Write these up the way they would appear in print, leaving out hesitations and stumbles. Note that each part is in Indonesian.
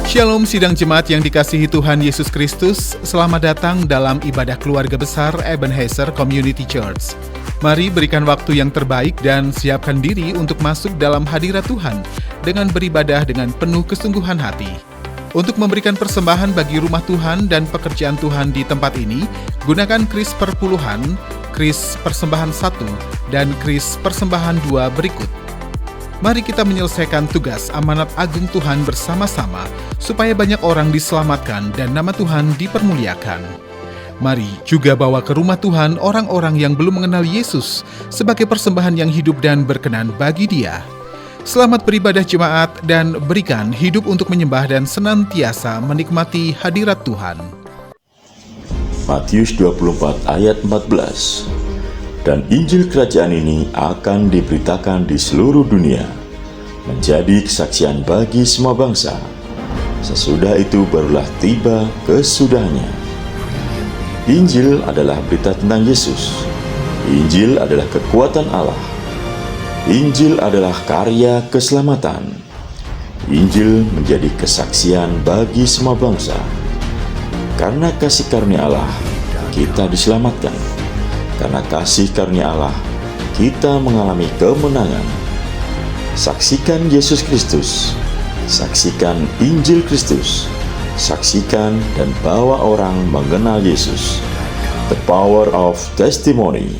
Shalom sidang jemaat yang dikasihi Tuhan Yesus Kristus, selamat datang dalam ibadah keluarga besar Ebenezer Community Church. Mari berikan waktu yang terbaik dan siapkan diri untuk masuk dalam hadirat Tuhan dengan beribadah dengan penuh kesungguhan hati. Untuk memberikan persembahan bagi rumah Tuhan dan pekerjaan Tuhan di tempat ini, gunakan kris perpuluhan, kris persembahan 1, dan kris persembahan 2 berikut. Mari kita menyelesaikan tugas amanat agung Tuhan bersama-sama, supaya banyak orang diselamatkan dan nama Tuhan dipermuliakan. Mari juga bawa ke rumah Tuhan orang-orang yang belum mengenal Yesus sebagai persembahan yang hidup dan berkenan bagi Dia. Selamat beribadah jemaat dan berikan hidup untuk menyembah dan senantiasa menikmati hadirat Tuhan. Matius 24 ayat 14. Dan Injil Kerajaan ini akan diberitakan di seluruh dunia, menjadi kesaksian bagi semua bangsa. Sesudah itu barulah tiba kesudahnya. Injil adalah berita tentang Yesus. Injil adalah kekuatan Allah. Injil adalah karya keselamatan. Injil menjadi kesaksian bagi semua bangsa. Karena kasih karunia Allah, kita diselamatkan. Karena kasih karunia Allah, kita mengalami kemenangan. Saksikan Yesus Kristus, saksikan Injil Kristus, saksikan dan bawa orang mengenal Yesus. The power of testimony.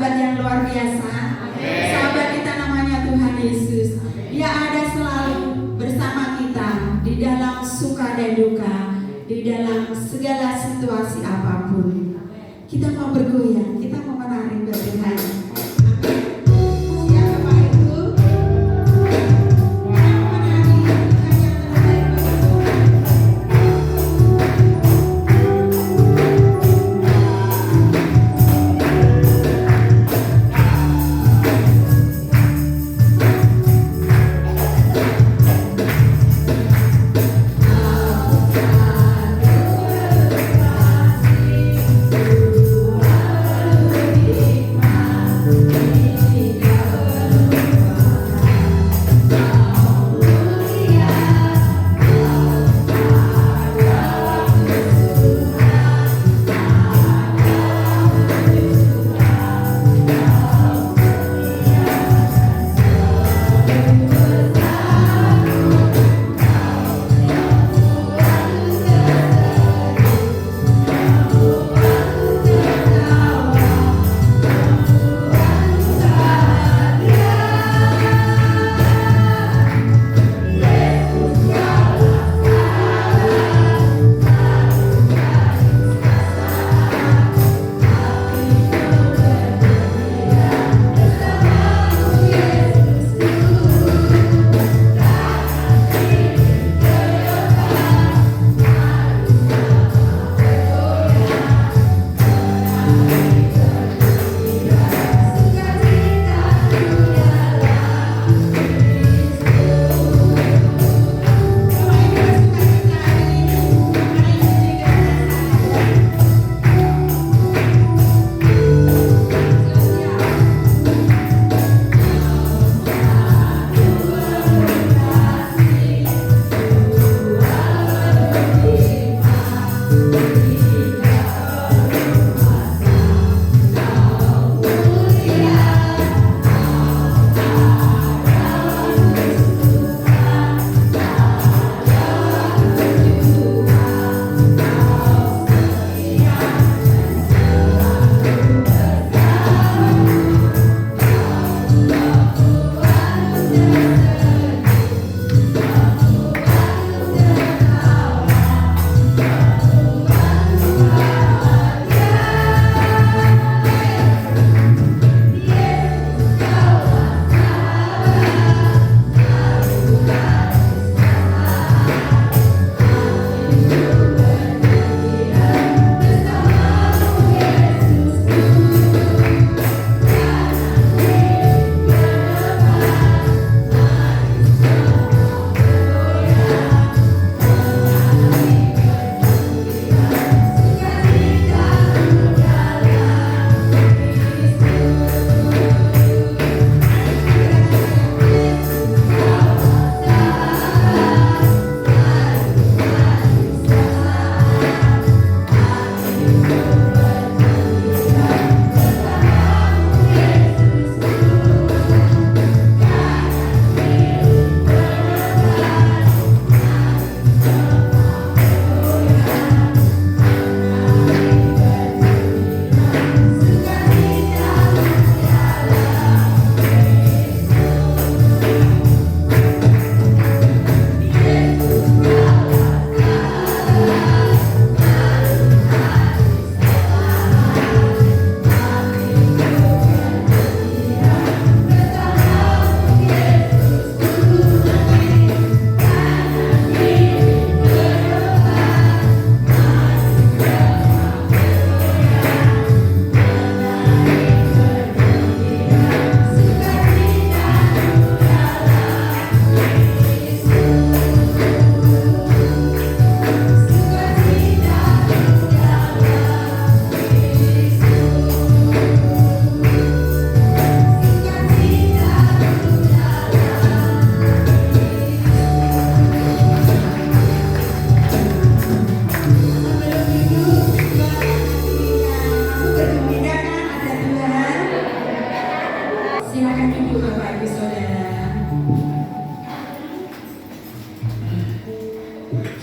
sahabat yang luar biasa. Sahabat kita namanya Tuhan Yesus. Dia ada selalu bersama kita di dalam suka dan duka, di dalam segala situasi apapun. Kita mau bergoyang, kita mau menari buat Tuhan. Siapa Pak Ibu? Kita mau menari Tuhan yang terbaik bagi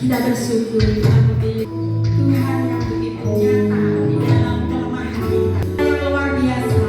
Kita bersyukur apabila Tuhan yang begitu nyata di dalam kelemahan kita, yang luar biasa,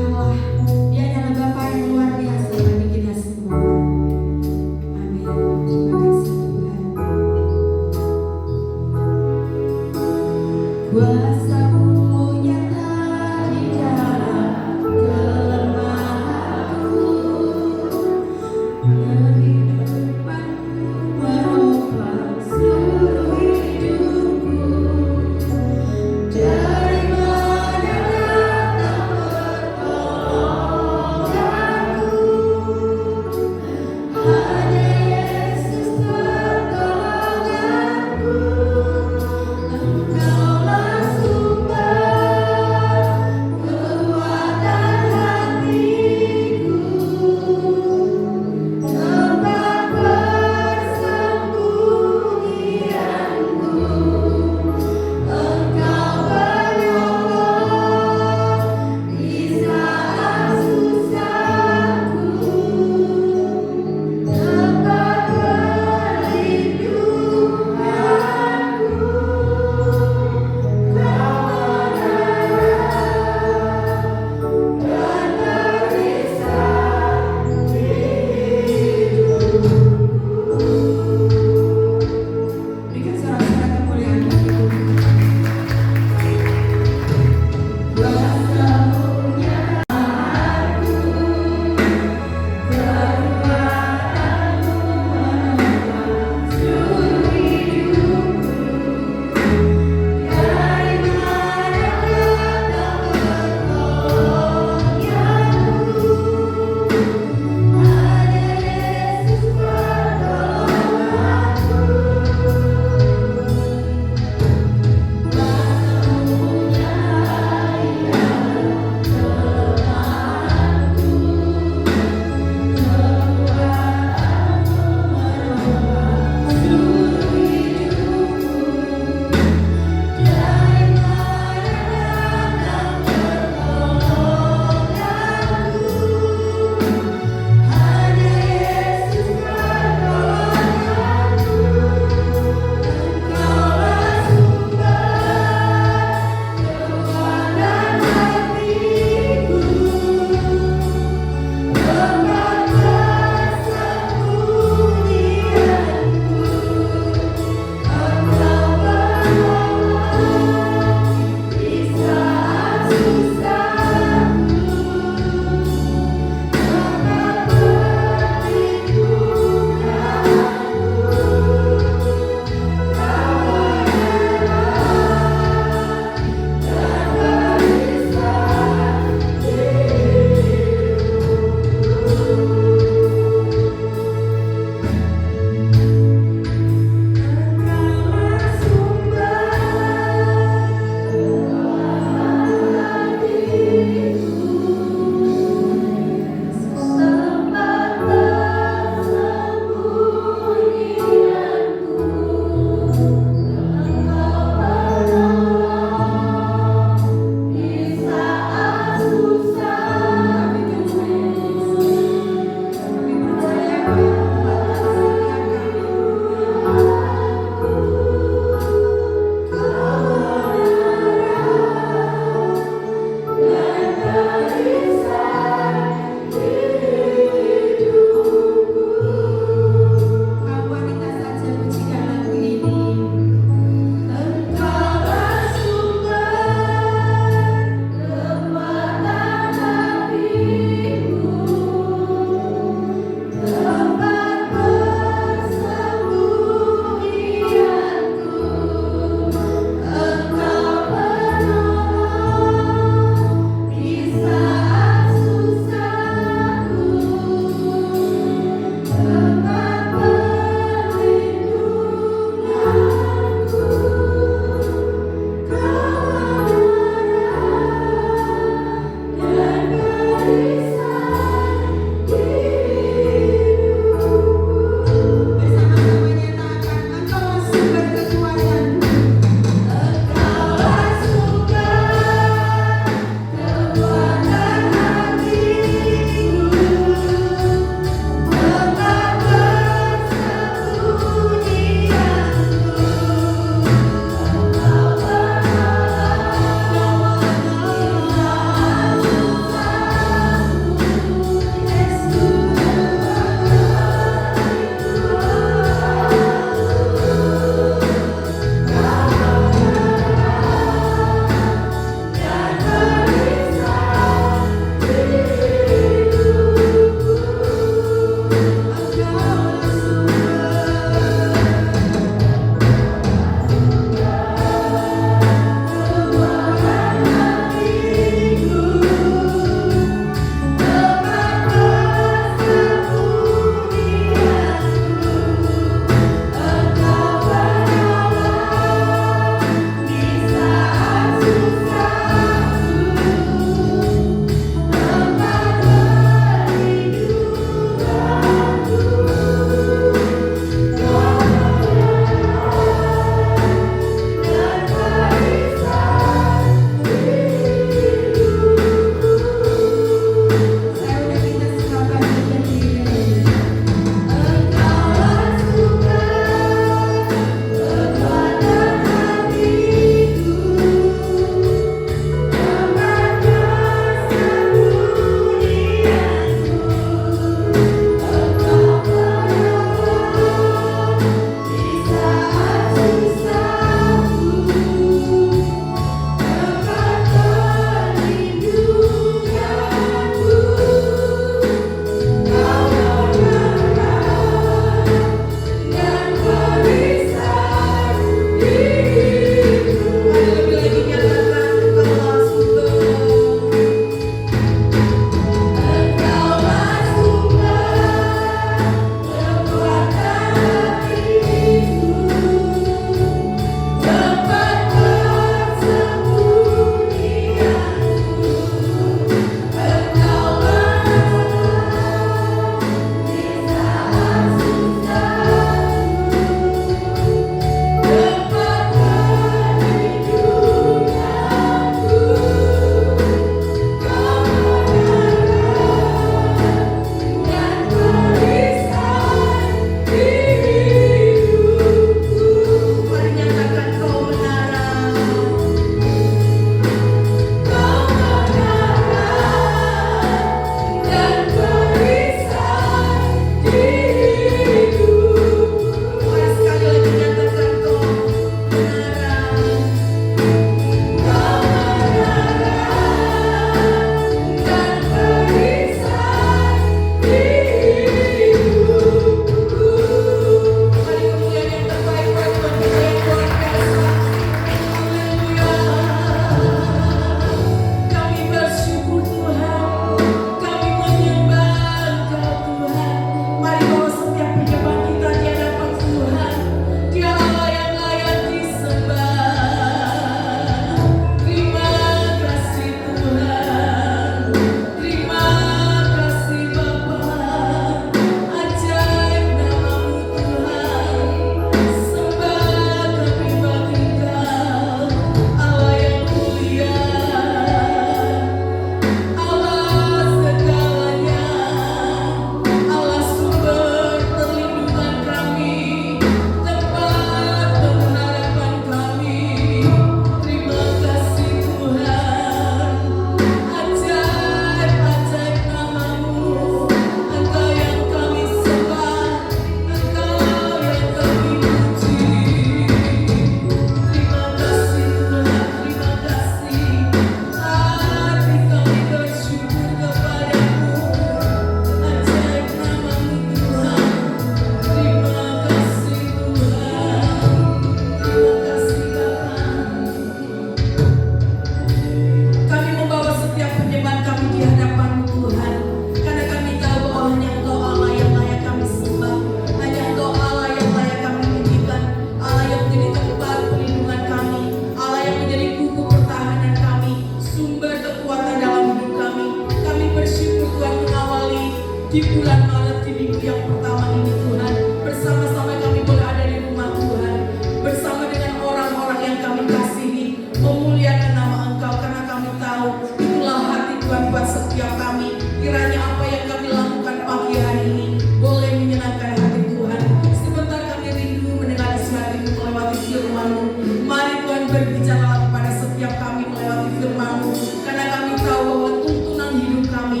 yang pertama ini Tuhan, bersama-sama kami boleh ada di rumah Tuhan, bersama dengan orang-orang yang kami kasihi, memuliakan nama Engkau, karena kami tahu itulah hati Tuhan buat setiap kami. Kiranya apa yang kami lakukan pagi hari ini boleh menyenangkan hati Tuhan. Sebentar kami rindu mendengar isi hati-Mu melewati firman-Mu. Mari Tuhan berbicara kepada setiap kami melewati firman-Mu, karena kami tahu bahwa tuntunan hidup kami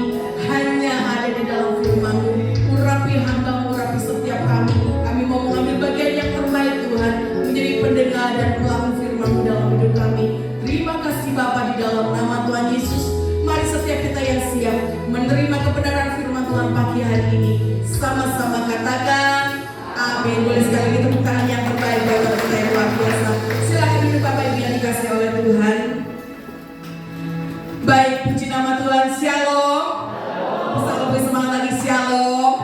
hanya ada di dalam firman-Mu. Urapi hamba-Mu, urapi setiap kami. Kami mau mengambil bagian yang terbaik Tuhan, menjadi pendengar dan pelaku firman-Mu dalam hidup kami. Terima kasih Bapa, di dalam nama Tuhan Yesus. Mari setiap kita yang siap menerima kebenaran firman Tuhan pagi hari ini, sama-sama katakan amin. Boleh sekali lagi tepuk tangan yang terbaik buat kita yang luar biasa. Silakan duduk Bapak Ibu yang dikasih oleh Tuhan. Baik, puji nama Tuhan. Shalom. Bisa lebih semangat lagi, shalom.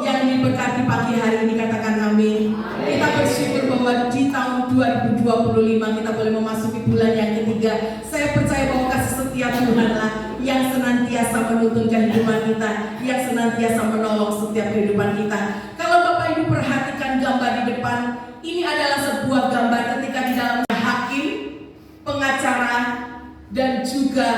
Yang diberkati pagi hari ini katakan amin. Kita bersyukur bahwa di tahun 2025 kita boleh memasuki bulan yang ketiga. Saya percaya bahwa kasih setia Tuhanlah yang senantiasa menuntun kehidupan kita, yang senantiasa menolong setiap kehidupan kita. Kalau Bapak Ibu perhatikan gambar di depan, ini adalah sebuah gambar ketika di dalamnya hakim, pengacara, dan juga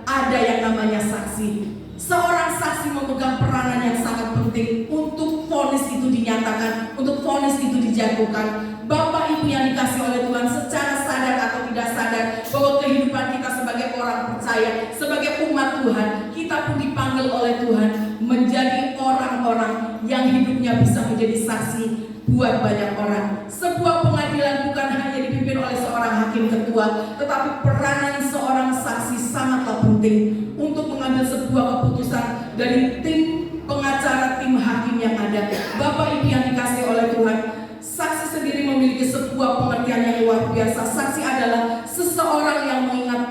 ada yang namanya saksi. Seorang saksi memegang peranan yang sangat penting untuk vonis itu dinyatakan, untuk vonis itu dijatuhkan. Bapak Ibu yang dikasih oleh Tuhan, secara sadar atau tidak sadar bahwa kehidupan kita sebagai orang percaya, sebagai umat Tuhan, kita pun dipanggil oleh Tuhan menjadi orang-orang yang hidupnya bisa menjadi saksi buat banyak orang. Sebuah pengadilan bukan hanya dipimpin oleh seorang hakim ketua, tetapi peranan seorang saksi sangatlah penting untuk mengambil sebuah keputusan dari tim pengacara, tim hakim yang ada. Bapak Ibu yang dikasih oleh Tuhan, saksi sendiri memiliki sebuah pengertian yang luar biasa. Saksi adalah seseorang yang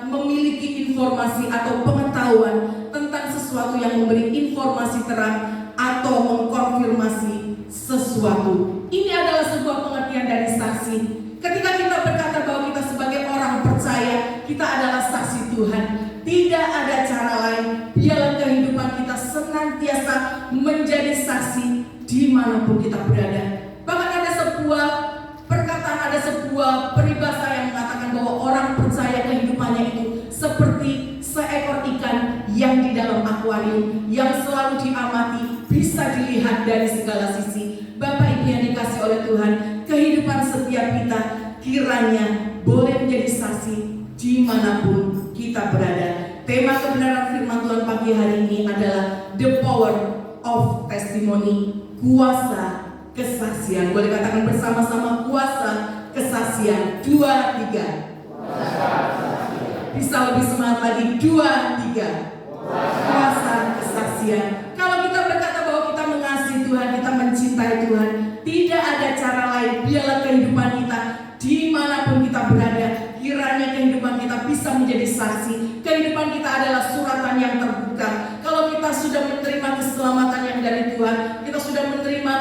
memiliki informasi atau pengetahuan tentang sesuatu, yang memberi informasi terang atau mengkonfirmasi sesuatu. Ini adalah sebuah pengertian dari saksi. Ketika kita berkata bahwa kita sebagai orang percaya, kita adalah saksi Tuhan. Tidak ada cara lain. Biarlah kehidupan kita senantiasa menjadi saksi dimanapun kita berada. Bahkan ada sebuah perkataan, ada sebuah peribahasa yang mengatakan bahwa orang percaya kehidupannya itu seperti seekor ikan yang di dalam akuarium, yang selalu diamati, bisa dilihat dari segala sisi. Bapak Ibu yang dikasih oleh Tuhan, kehidupan setiap kita kiranya boleh menjadi saksi dimanapun kita berada. Tema kebenaran firman Tuhan pagi hari ini adalah the power of testimony, kuasa kesaksian. Boleh katakan bersama-sama, kuasa kesaksian. 2, 3. Bisa lebih semangat lagi, 2, 3. Kuasa kesaksian. Kalau kita berkata bahwa kita mengasihi Tuhan, kita mencintai Tuhan, tidak ada cara lain. Biarlah kehidupan kita dimanapun kita berada, kiranya kehidupan kita bisa menjadi saksi. Kehidupan kita adalah suratan yang terbuka. Kalau kita sudah menerima keselamatan yang dari Tuhan, kita sudah menerima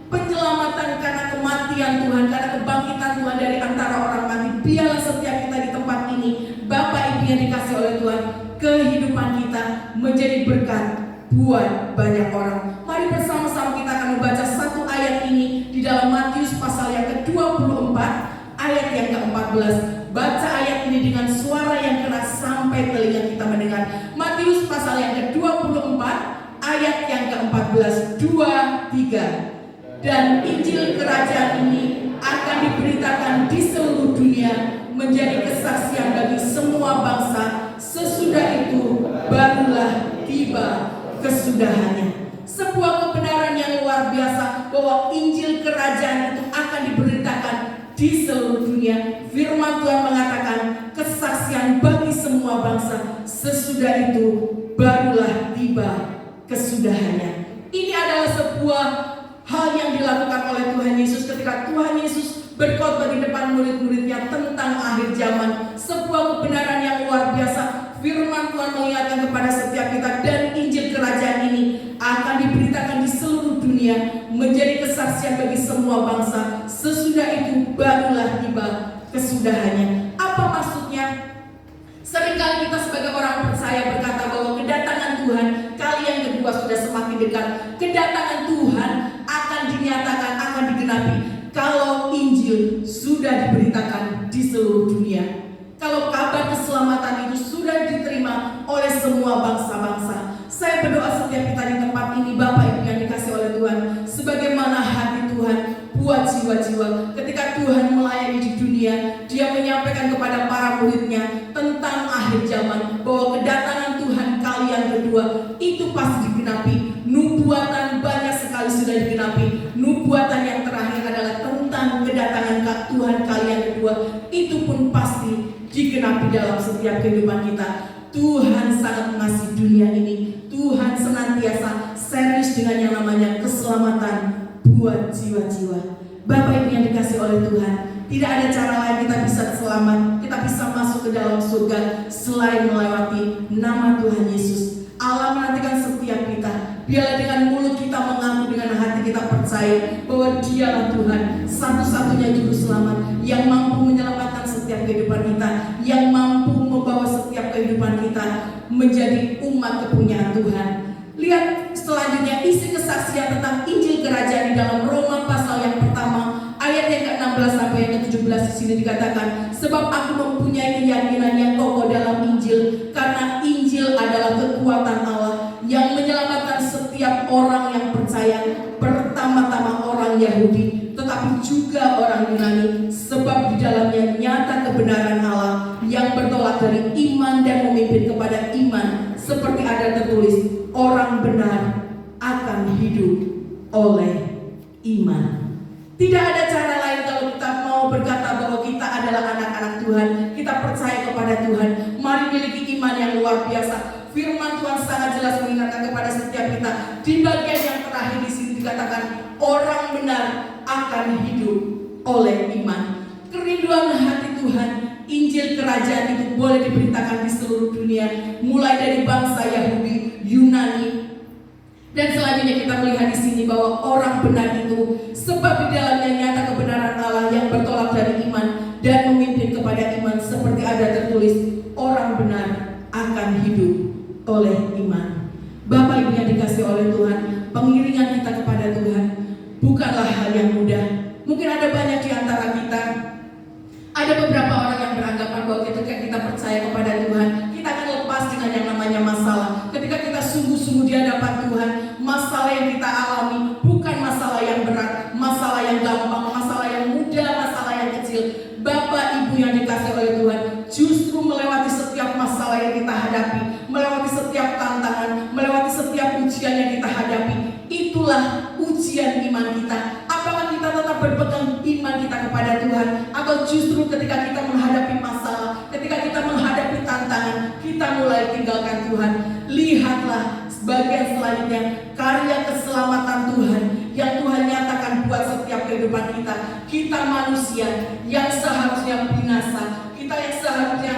penyelamatan karena kematian Tuhan, karena kebangkitan Tuhan dari antara orang mati. Biarlah setiap kita di tempat ini, Bapak Ibu yang dikasih oleh Tuhan, kehidupan kita menjadi berkat buat banyak orang. Mari bersama-sama kita akan membaca satu ayat ini di dalam Matius pasal yang ke-24 ayat yang ke-14. Baca ayat ini dengan suara yang keras sampai telinga kita mendengar. Matius pasal yang ke-24 ayat yang ke-14. 2, 3. Dan Injil kerajaan ini akan diberitakan di seluruh dunia menjadi kesaksian bagi semua bangsa. Sesudah itu barulah tiba kesudahannya. Sebuah kebenaran yang luar biasa bahwa Injil kerajaan itu akan diberitakan di seluruh dunia. Firman Tuhan mengatakan kesaksian bagi semua bangsa. Sesudah itu barulah tiba kesudahannya. Ini adalah sebuah hal yang dilakukan oleh Tuhan Yesus ketika Tuhan Yesus berkhotbah di depan murid-muridnya tentang akhir zaman. Sebuah kebenaran yang luar biasa. Firman Tuhan mengingatkan kepada setiap kita, dan Injil kerajaan ini akan diberitakan di seluruh dunia menjadi kesaksian bagi semua bangsa. Sesudah itu barulah tiba kesudahannya. Apa maksudnya? Seringkali kita sebagai orang percaya berkata bahwa kedatangan Tuhan kali yang kedua sudah semakin dekat. Kedatangan Tuhan diberitakan di seluruh dunia. Kalau kabar keselamatan itu sudah diterima oleh semua bangsa-bangsa, saya berdoa setiap kita di tempat ini, Bapak Ibu yang dikasih oleh Tuhan, sebagaimana hati Tuhan buat jiwa-jiwa ketika Tuhan melayani di dunia, Dia menyampaikan kepada para muridnya tentang akhir zaman, bahwa kedatangan Tuhan kali yang kedua itu pasti digenapi. Nubuatan banyak sekali sudah digenapi. Nubuatan yang terakhir adalah tentang kedatangan Tuhan kali yang kedua, itu pun pasti digenapi dalam setiap kehidupan kita. Tuhan sangat mengasihi dunia ini. Tuhan senantiasa serius dengan yang namanya keselamatan buat jiwa-jiwa. Bapak Ibu yang dikasih oleh Tuhan, tidak ada cara lain kita bisa selamat, kita bisa masuk ke dalam surga selain melewati nama Tuhan Yesus. Allah menantikan setiap kita. Biarlah dengan mulut kita mengaku, dengan hati kita percaya bahwa Dialah Tuhan, satu-satunya juru selamat yang mampu menyelamatkan setiap kehidupan kita, yang mampu membawa setiap kehidupan kita menjadi umat kepunyaan Tuhan. Lihat selanjutnya isi kesaksian tentang Injil Kerajaan di dalam Roma pasal yang pertama ayat yang ke-16 sampai yang ke-17. Di sini dikatakan, sebab aku mempunyai keyakinan yang kokoh dalam Injil, karena Injil adalah kekuatan Allah yang menyelamatkan setiap orang yang percaya, pertama-tama orang Yahudi, tetapi juga orang Yunani, sebab di dalamnya nyata kebenaran Allah yang bertolak dari iman dan memimpin kepada iman, seperti ada tertulis, orang benar akan hidup oleh iman. Tidak ada cara lain kalau kita mau berkata bahwa kita adalah anak-anak Tuhan, kita percaya kepada Tuhan. Mari miliki iman yang luar biasa. Firman Tuhan sangat jelas mengingatkan kepada setiap kita. Di bagian yang terakhir di sini dikatakan, orang benar akan hidup oleh iman. Kerinduan hati Tuhan, Injil Kerajaan itu boleh diberitakan di seluruh dunia, mulai dari bangsa Yahudi, Yunani, dan selanjutnya kita melihat di sini bahwa orang benar itu, sebab di dalamnya nyata kebenaran Allah yang bertolak dari iman dan memimpin kepada iman, seperti ada tertulis, orang benar akan hidup oleh iman. Bapak Ibu yang dikasih oleh Tuhan, pengiringan kita kepada Tuhan bukanlah hal yang mudah. Mungkin ada banyak di antara kita, ada beberapa orang yang beranggapan bahwa ketika kita percaya kepada Tuhan, kita akan lepas dengan yang namanya masalah. Ketika kita sungguh-sungguh di hadapan Tuhan, masalah yang kita alami bukan masalah yang berat, masalah yang gampang, masalah yang mudah, masalah yang kecil. Bapak Ibu yang dikasih oleh Tuhan, justru melewati setiap masalah yang kita hadapi, melewati setiap tantangan, melewati setiap ujian yang kita hadapi, itulah ujian iman kita. Apakah kita tetap berpegang iman kita kepada Tuhan, atau justru ketika kita menghadapi masalah, ketika kita menghadapi tantangan, kita mulai tinggalkan Tuhan? Lihatlah bagian selanjutnya, karya keselamatan Tuhan yang Tuhan nyatakan buat setiap kehidupan kita. Kita manusia yang seharusnya binasa, kita yang seharusnya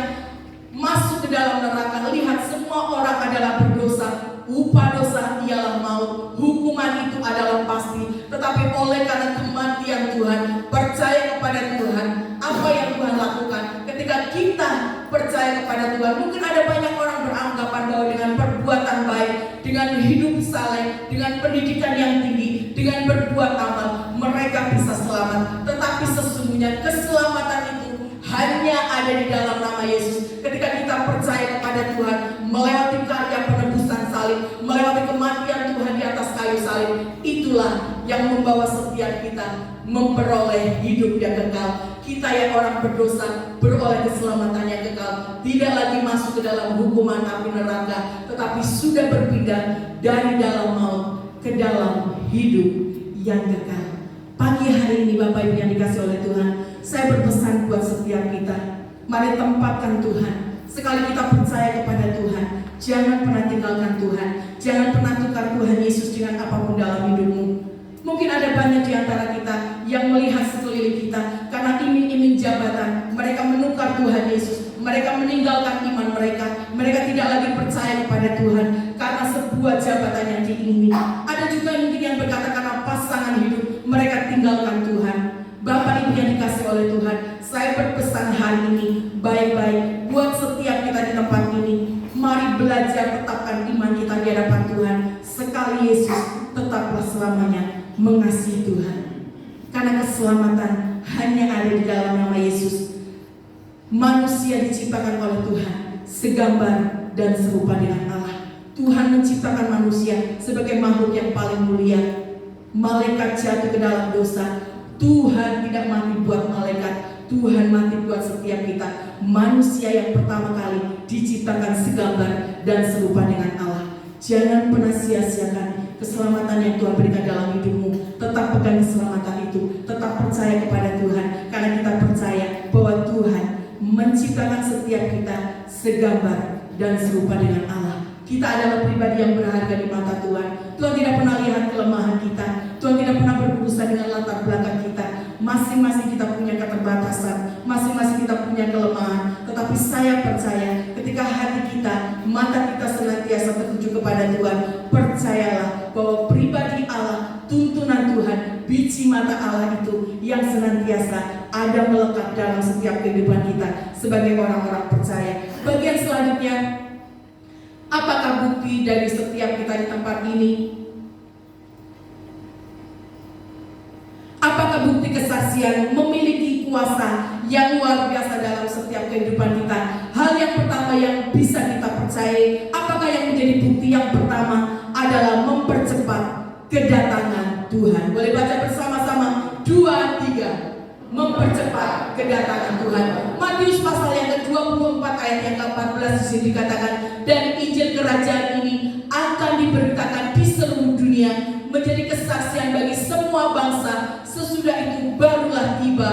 masuk ke dalam neraka. Lihat, semua orang adalah berdosa. Upah dosa ialah maut. Hukuman itu adalah pasti. Tetapi oleh karena kematian Tuhan, percaya kepada Tuhan, apa yang Tuhan lakukan ketika kita percaya kepada Tuhan. Mungkin ada banyak orang beranggapan bahwa dengan perbuatan baik, dengan hidup saleh, dengan pendidikan yang tinggi, dengan berbuat amal, mereka bisa selamat. Tetapi sesungguhnya keselamatan itu hanya ada di dalam nama Yesus. Ketika kita percaya kepada Tuhan, melewati karya penebusan salib, melewati kematian Tuhan di atas kayu salib, itulah yang membawa setiap kita memperoleh hidup yang kekal. Kita yang orang berdosa beroleh keselamatan yang kekal, tidak lagi masuk ke dalam hukuman api neraka, tetapi sudah berpindah dari dalam maut ke dalam hidup yang kekal. Pagi hari ini Bapak Ibu yang dikasih oleh Tuhan, saya berpesan buat setiap kita, mari tempatkan Tuhan. Sekali kita percaya kepada Tuhan, jangan pernah tinggalkan Tuhan. Jangan pernah tukar Tuhan Yesus dengan apapun dalam hidupmu. Mungkin ada banyak di antara kita yang melihat sekeliling kita, karena iming-iming jabatan, mereka menukar Tuhan Yesus. Mereka meninggalkan iman mereka. Mereka tidak lagi percaya kepada Tuhan karena sebuah jabatan yang diingini. Ada juga mungkin yang berkata karena pasangan hidup, mereka tinggalkan Tuhan. Bapak Ibu yang dikasih oleh Tuhan, saya berpesan hari ini baik-baik buat setiap kita di tempat ini. Mari belajar tetapkan iman kita di hadapan Tuhan. Sekali Yesus, tetaplah selamanya mengasihi Tuhan. Karena keselamatan hanya ada di dalam nama Yesus. Manusia diciptakan oleh Tuhan segambar dan serupa dengan Allah. Tuhan menciptakan manusia sebagai makhluk yang paling mulia. Malaikat jatuh ke dalam dosa. Tuhan tidak mati buat malaikat, Tuhan mati buat setiap kita. Manusia yang pertama kali diciptakan segambar dan serupa dengan Allah. Jangan pernah sia-siakan keselamatan yang Tuhan berikan dalam hidupmu. Tetap pegang keselamatan itu, tetap percaya kepada Tuhan, karena kita percaya bahwa Tuhan menciptakan setiap kita segambar dan serupa dengan Allah. Kita adalah pribadi yang berharga di mata Tuhan. Tuhan tidak pernah lihat kelemahan kita. Tuhan tidak pernah berurusan dengan latar belakang kita. Masing-masing kita punya keterbatasan, masing-masing kita punya kelemahan. Tetapi saya percaya ketika hati kita, mata kita senantiasa tertuju kepada Tuhan, percayalah bahwa pribadi Allah, tuntunan Tuhan, biji mata Allah itu yang senantiasa ada melekat dalam setiap kehidupan kita sebagai orang-orang percaya. Bagian selanjutnya, apakah bukti dari setiap kita di tempat ini? Apakah bukti kesaksian memiliki kuasa yang luar biasa dalam setiap kehidupan kita? Hal yang pertama yang bisa kita percaya, apakah yang menjadi bukti yang pertama adalah mempercepat kedatangan Tuhan. Boleh baca bersama-sama 2, 3. Mempercepat kedatangan Tuhan. Matius pasal yang ke-24 ayat yang ke-14 di sini dikatakan, dan Injil kerajaan ini akan diberitakan di seluruh dunia menjadi kesaksian bagi semua bangsa, sesudah itu barulah tiba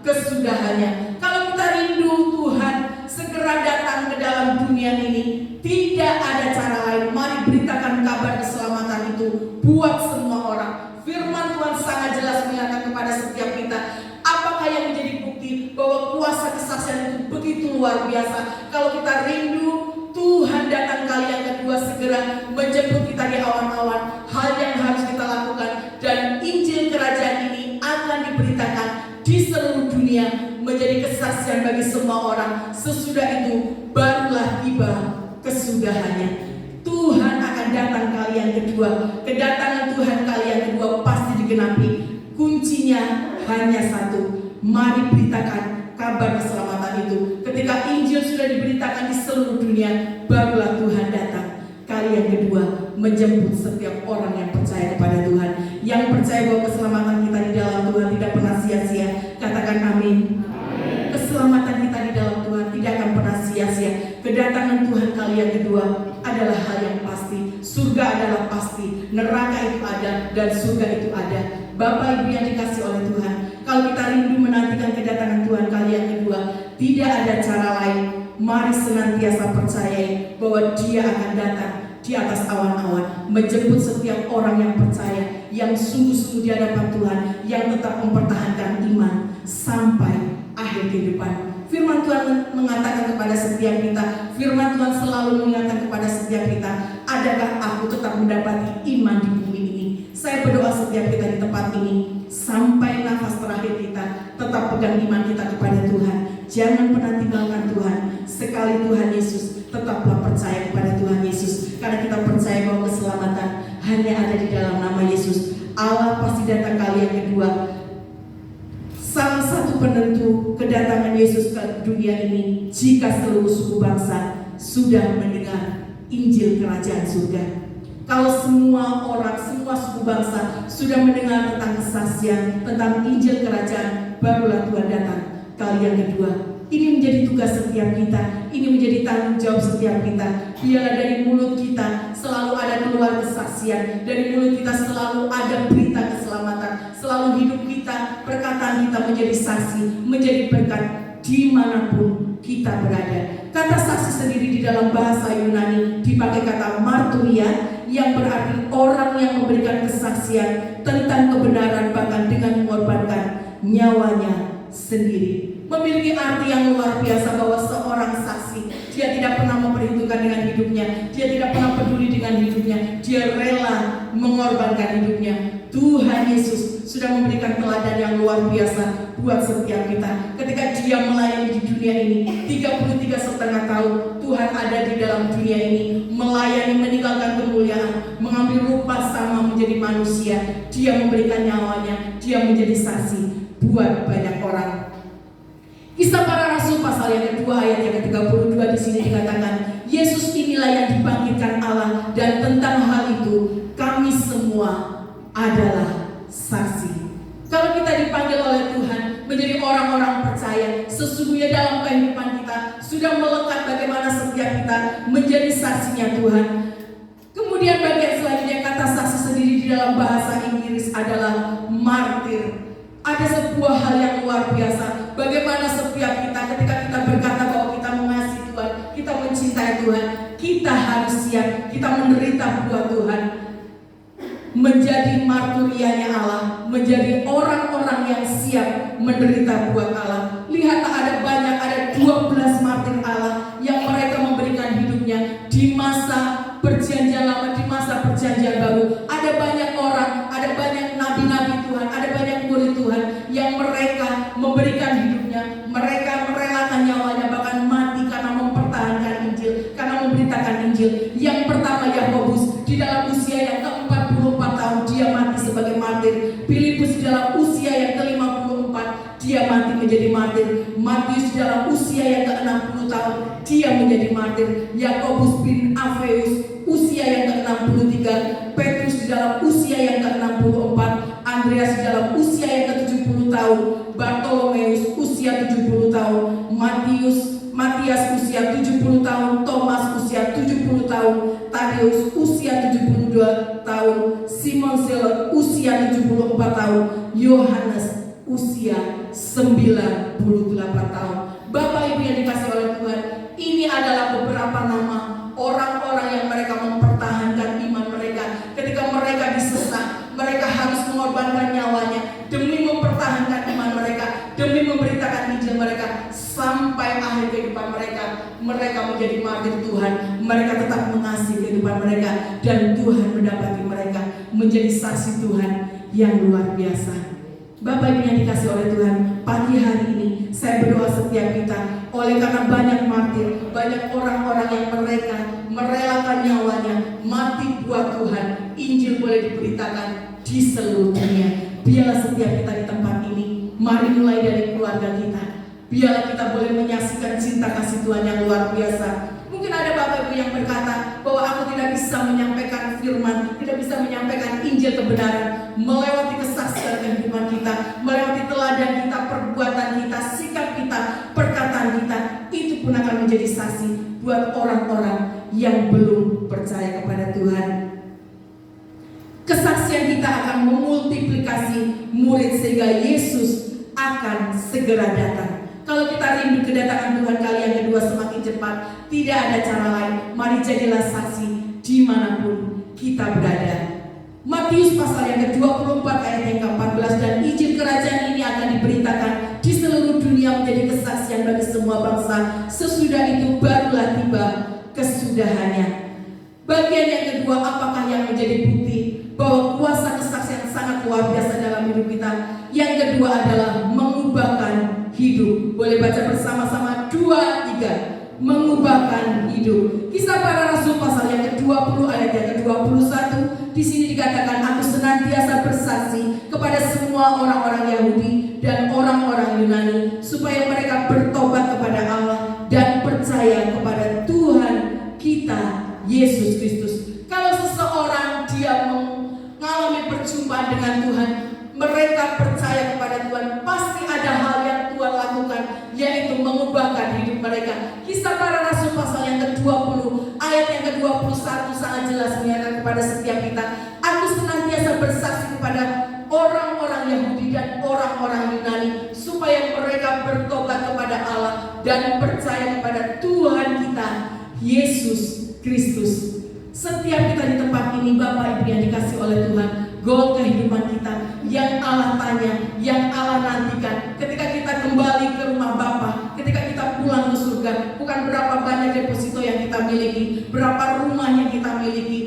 kesudahannya. Kalau kita rindu Tuhan segera datang ke dalam dunia ini, tidak ada cara lain. Mari beritakan kabar keselamatan itu buat semua orang. Firman Tuhan sangat jelas mengatakan kepada setiap kita, apakah yang menjadi bukti bahwa kuasa kesaksian itu begitu luar biasa. Kalau kita rindu Tuhan datang kali yang kedua segera menjemput kita di awan-awan, hal yang harus kita lakukan, dan Injil kerajaan ini akan diberitakan di seluruh dunia menjadi kesaksian bagi semua orang. Sesudah itu barulah tiba kesudahannya. Tuhan akan datang kali yang kedua. Kedatangan Tuhan kali yang kedua pasti digenapi. Kuncinya hanya satu, mari beritakan kabar keselamatan itu. Ketika Injil sudah diberitakan di seluruh dunia, barulah Tuhan datang kali yang kedua menjemput setiap orang yang percaya kepada Tuhan, yang percaya bahwa keselamatan kita di dalam Tuhan tidak pernah sia-sia. Katakan amin. Keselamatan kita di dalam Tuhan tidak akan pernah sia-sia. Kedatangan Tuhan kali yang kedua adalah hal yang pasti. Surga adalah pasti, neraka itu ada, dan surga itu ada. Bapak Ibu yang dikasih oleh Tuhan, kalau kita rindu menantikan kedatangan Tuhan kali yang kedua, tidak ada cara lain. Mari senantiasa percaya bahwa Dia akan datang di atas awan-awan, menjemput setiap orang yang percaya, yang sungguh-sungguh di hadapan Tuhan, yang tetap mempertahankan iman sampai akhir kehidupan. Firman Tuhan mengatakan kepada setiap kita, firman Tuhan selalu mengingatkan kepada setiap kita, adakah aku tetap mendapati iman di bumi ini? Saya berdoa setiap kita di tempat ini, sampai nafas terakhir kita, tetap pegang iman kita kepada Tuhan. Jangan pernah tinggalkan Tuhan. Sekali Tuhan Yesus, tetaplah percaya kepada Tuhan Yesus, karena kita percaya bahwa keselamatan hanya ada di dalam nama Yesus. Allah pasti datang kali yang kedua. Salah satu penentu kedatangan Yesus ke dunia ini, jika seluruh suku bangsa sudah mendengar Injil kerajaan surga. Kalau semua orang, semua suku bangsa sudah mendengar tentang kesaksian, tentang Injil kerajaan, barulah Tuhan datang kali yang kedua. Ini menjadi tugas setiap kita, ini menjadi tanggung jawab setiap kita. Biarlah dari mulut kita selalu ada keluar kesaksian, dari mulut kita selalu ada berita keselamatan, selalu hidup kita, perkataan kita menjadi saksi, menjadi berkat dimanapun kita berada. Kata saksi sendiri di dalam bahasa Yunani dipakai kata marturia, yang berarti orang yang memberikan kesaksian tentang kebenaran bahkan dengan mengorbankan nyawanya sendiri. Memiliki arti yang luar biasa bahwa seorang saksi, dia tidak pernah memperhitungkan dengan hidupnya, dia tidak pernah peduli dengan hidupnya, dia rela mengorbankan hidupnya. Tuhan Yesus sudah memberikan teladan yang luar biasa buat setiap kita. Ketika Dia melayani di dunia ini 33,5 tahun, Tuhan ada di dalam dunia ini, melayani, meninggalkan kemuliaan, mengambil rupa sama menjadi manusia. Dia memberikan nyawanya, Dia menjadi saksi. buat banyak orang. Kisah Para Rasul pasal yang kedua ayat yang ke-32 di sini dikatakan, Yesus inilah yang dibangkitkan Allah, dan tentang hal itu kami semua adalah saksi. Kalau kita dipanggil oleh Tuhan menjadi orang-orang percaya, sesungguhnya dalam kehidupan kita sudah melekat bagaimana setiap kita menjadi saksinya Tuhan. Kemudian bagian selanjutnya, kata saksi sendiri di dalam bahasa Inggris adalah martir. Ada sebuah hal yang luar biasa, bagaimana setiap kita ketika kita berkata bahwa kita mengasihi Tuhan, kita mencintai Tuhan, kita harus siap, kita menderita buat Tuhan, menjadi marturianya Allah, menjadi orang-orang yang siap menderita buat Allah. Lihatlah, ada 12 martir Allah yang mereka memberikan hidupnya di masa perjanjian lama, di masa perjanjian baru. Ada banyak orang, ada banyak nabi-nabi Tuhan, ada banyak murid Tuhan yang mereka memberikan hidupnya, mereka merelakan nyawanya, bahkan mati karena mempertahankan Injil, karena memberitakan Injil. Yang pertama Yakobus, di dalam usia yang ke-44 tahun dia mati sebagai martir. Filipus di dalam usia yang ke-54 dia mati menjadi martir. Matius di dalam usia yang ke-60 tahun dia menjadi martir. Yakobus bin Alfeus usia yang ke-63, Petrus di dalam usia yang ke-64, Andreas di dalam usia yang ke-70 tahun, Bartolomeus usia 70 tahun, Matias usia 70 tahun, Thomas usia 70 tahun, Tadeus usia 72 tahun, Simon Zelot usia 74 tahun, Yohanes usia 98 tahun. Bapak Ibu yang dikasihi oleh Tuhan, ini adalah beberapa nama orang-orang yang mereka mempertahankan iman mereka. Ketika mereka disesak, mereka harus mengorbankan nyawanya demi mempertahankan iman mereka, demi memberitakan Injil mereka sampai akhir kehidupan mereka. Mereka menjadi martir Tuhan. Mereka tetap mengasihi kehidupan mereka, dan Tuhan mendapati mereka menjadi saksi Tuhan yang luar biasa. Bapak Ibu yang dikasihi oleh Tuhan, pagi hari ini saya berdoa setiap kita, oleh karena banyak martir, banyak orang-orang yang mereka merelakan nyawanya mati buat Tuhan, Injil boleh diberitakan di seluruh dunia. Biarlah setiap kita di tempat ini, mari mulai dari keluarga kita, biarlah kita boleh menyaksikan cinta kasih Tuhan yang luar biasa. Mungkin ada Bapak Ibu yang berkata bahwa aku tidak bisa menyampaikan firman, tidak bisa menyampaikan Injil kebenaran, melewati kesaksian kehidupan kita, melewati teladan kita, perbuatan kita, sikap kita, perkataan kita, itu pun akan menjadi saksi buat orang-orang yang belum percaya kepada Tuhan. Kesaksian kita akan memultiplikasi murid sehingga Yesus akan segera datang. Kalau kita rindu kedatangan Tuhan kali yang kedua semakin cepat, tidak ada cara lain. Mari jadilah saksi dimanapun kita berada. Matius pasal yang ke-24 ayat yang ke-14, dan Injil kerajaan ini akan diberitakan di seluruh dunia menjadi kesaksian bagi semua bangsa. Sesudah itu barulah tiba kesudahannya. Bagian yang kedua, apakah yang menjadi bukti bahwa kuasa kesaksian sangat luar biasa dalam hidup kita? Yang kedua adalah mengubahkan hidup. Boleh baca bersama-sama 2-3. Mengubahkan hidup. Kisah Para Rasul pasal yang ke-20 ayat yang ke-21. Di sini dikatakan, aku senantiasa bersaksi kepada semua orang-orang Yahudi dan orang-orang Yunani supaya mereka bertobat kepada Allah dan percaya kepada Tuhan kita Yesus Kristus. Kalau seseorang dia mengalami perjumpaan dengan Tuhan, mereka percaya kepada Tuhan, pasti ada hal yang Tuhan lakukan, yaitu mengubahkan hidup mereka. Kisah Para Rasul pasal yang ke-20 ayat yang ke-21 sangat jelas menyatakan kepada setiap kita, aku senantiasa bersaksi kepada orang-orang Yahudi dan orang-orang Yunani supaya mereka bertobat kepada Allah dan percaya kepada Tuhan kita Yesus Kristus. Setiap kita di tempat ini, Bapak Ibu yang dikasihi oleh Tuhan, goal kehidupan kita yang Allah tanya, yang Allah nantikan ketika kita kembali ke rumah Bapa, ketika kita pulang ke surga, bukan berapa banyak deposito yang kita miliki, berapa rumah yang kita miliki,